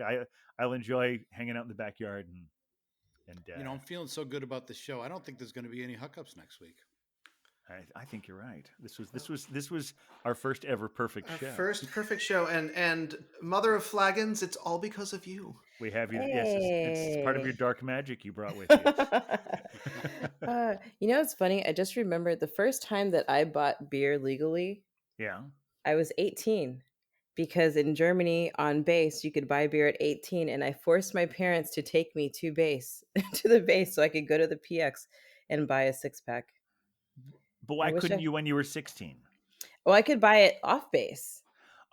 I'll enjoy hanging out in the backyard and I'm feeling so good about the show. I don't think there's going to be any hookups next week. I think you're right. This was our first ever perfect Our show. first perfect show, and Mother of Flagons, it's all because of you. We have you. Yes, it's part of your Hey. dark magic you brought with you. It's funny. I just remembered the first time that I bought beer legally, Yeah. I was 18 because in Germany on base you could buy beer at 18, and I forced my parents to take me to base to the base so I could go to the PX and buy a 6-pack. But I why wish couldn't you when you were 16? I could buy it off base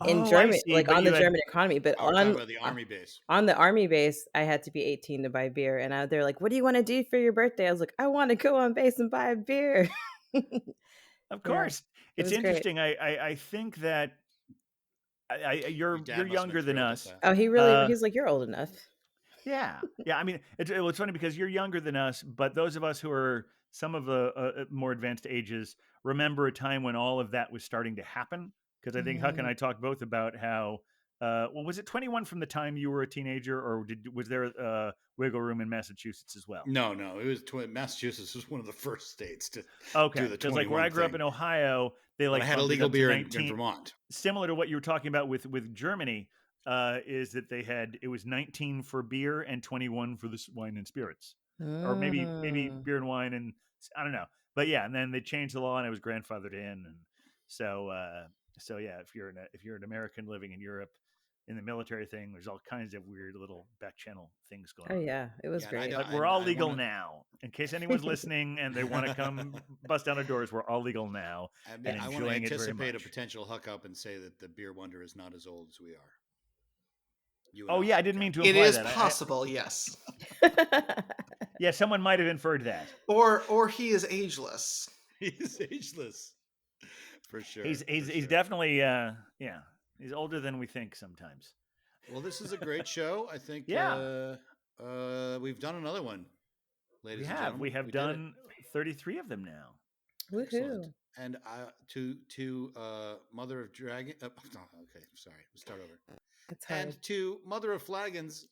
in Oh, I Germany, see. like But on you the had German economy, but Oh, we're talking about the army base. on the army base, I had to be 18 to buy beer, and they're like, "What do you want to do for your birthday?" I was like, "I want to go on base and buy a beer." Of Yeah, course. it It's was great. interesting. I think that Your you're dad must have younger been than thrilled us. with that. Oh, he's like, "You're old enough." Yeah, yeah. I mean, it's funny because you're younger than us, but those of us who are some of the more advanced ages remember a time when all of that was starting to happen. Because I think Huck and I talked both about how, well, was it 21 from the time you were a teenager, or was there wiggle room in Massachusetts as well? No, it was Massachusetts was one of the first states to Okay, do the because like where 21 I grew up thing. in Ohio, they But like I had bumped it illegal up to beer in 19. Vermont. Similar to what you were talking about with Germany, is that it was 19 for beer and 21 for the wine and spirits, or maybe Mm. beer and wine, and I don't know, but yeah, and then they changed the law and it was grandfathered in, and so yeah, if you're an American living in Europe in the military thing, there's all kinds of weird little back channel things going Oh on. yeah, it was Yeah, and I great. don't- But we're all I legal wanna- now. In case anyone's listening and they want to come bust down our doors, we're all legal now I and want to enjoying it very anticipate a much. potential hook up and say that the beer wonder is not as old as we are. You and Oh yeah, I didn't Ken. mean to It imply is that. possible, yes, Yeah, someone might have inferred that. or he is ageless. He's ageless. For sure. He's definitely yeah. He's older than we think sometimes. Well, this is a great show. I think Yeah. we've done another one, ladies and gentlemen. We have did it. done 33 of them now. Excellent. Woohoo! And to Mother of Dragon. Okay, sorry. We'll start over. It's hard. And to Mother of Flagons,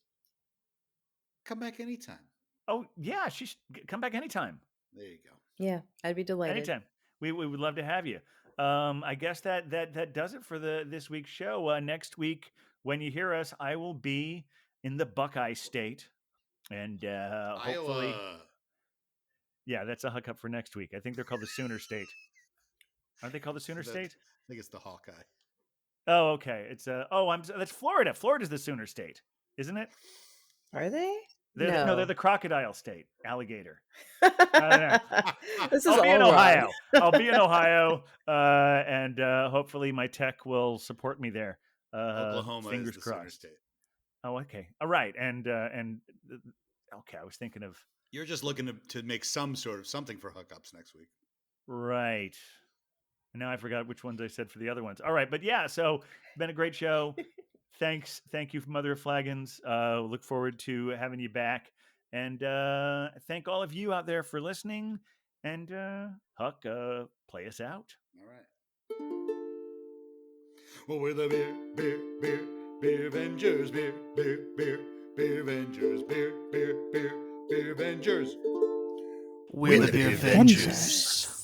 come back anytime. Oh yeah, she should come back anytime. There you go. Yeah, I'd be delighted. Anytime. We would love to have you. I guess that does it for this week's show. Next week, when you hear us, I will be in the Buckeye State, and hopefully, Iowa. yeah, that's a hookup for next week. I think they're called the Sooner State. Aren't they called the Sooner State? I think it's the Hawkeye. Oh, okay. It's that's Florida. Florida's the Sooner State, isn't it? Are they? No, they're the Crocodile State. Alligator. I don't know. This is I'll be all in wrong. Ohio. I'll be in Ohio, and hopefully my tech will support me there. Oklahoma fingers is the Sooner crossed. State. Oh, okay. All right, and okay. I was thinking of You're just looking to make some sort of something for hookups next week. right. Now I forgot which ones I said for the other ones. All right, but yeah, so been a great show. Thanks, thank you, Mother of Flagons. Look forward to having you back, and thank all of you out there for listening. And Huck, play us out. All right. Well, we're the beer Avengers, beer Avengers, beer Avengers. We're the Beer Avengers.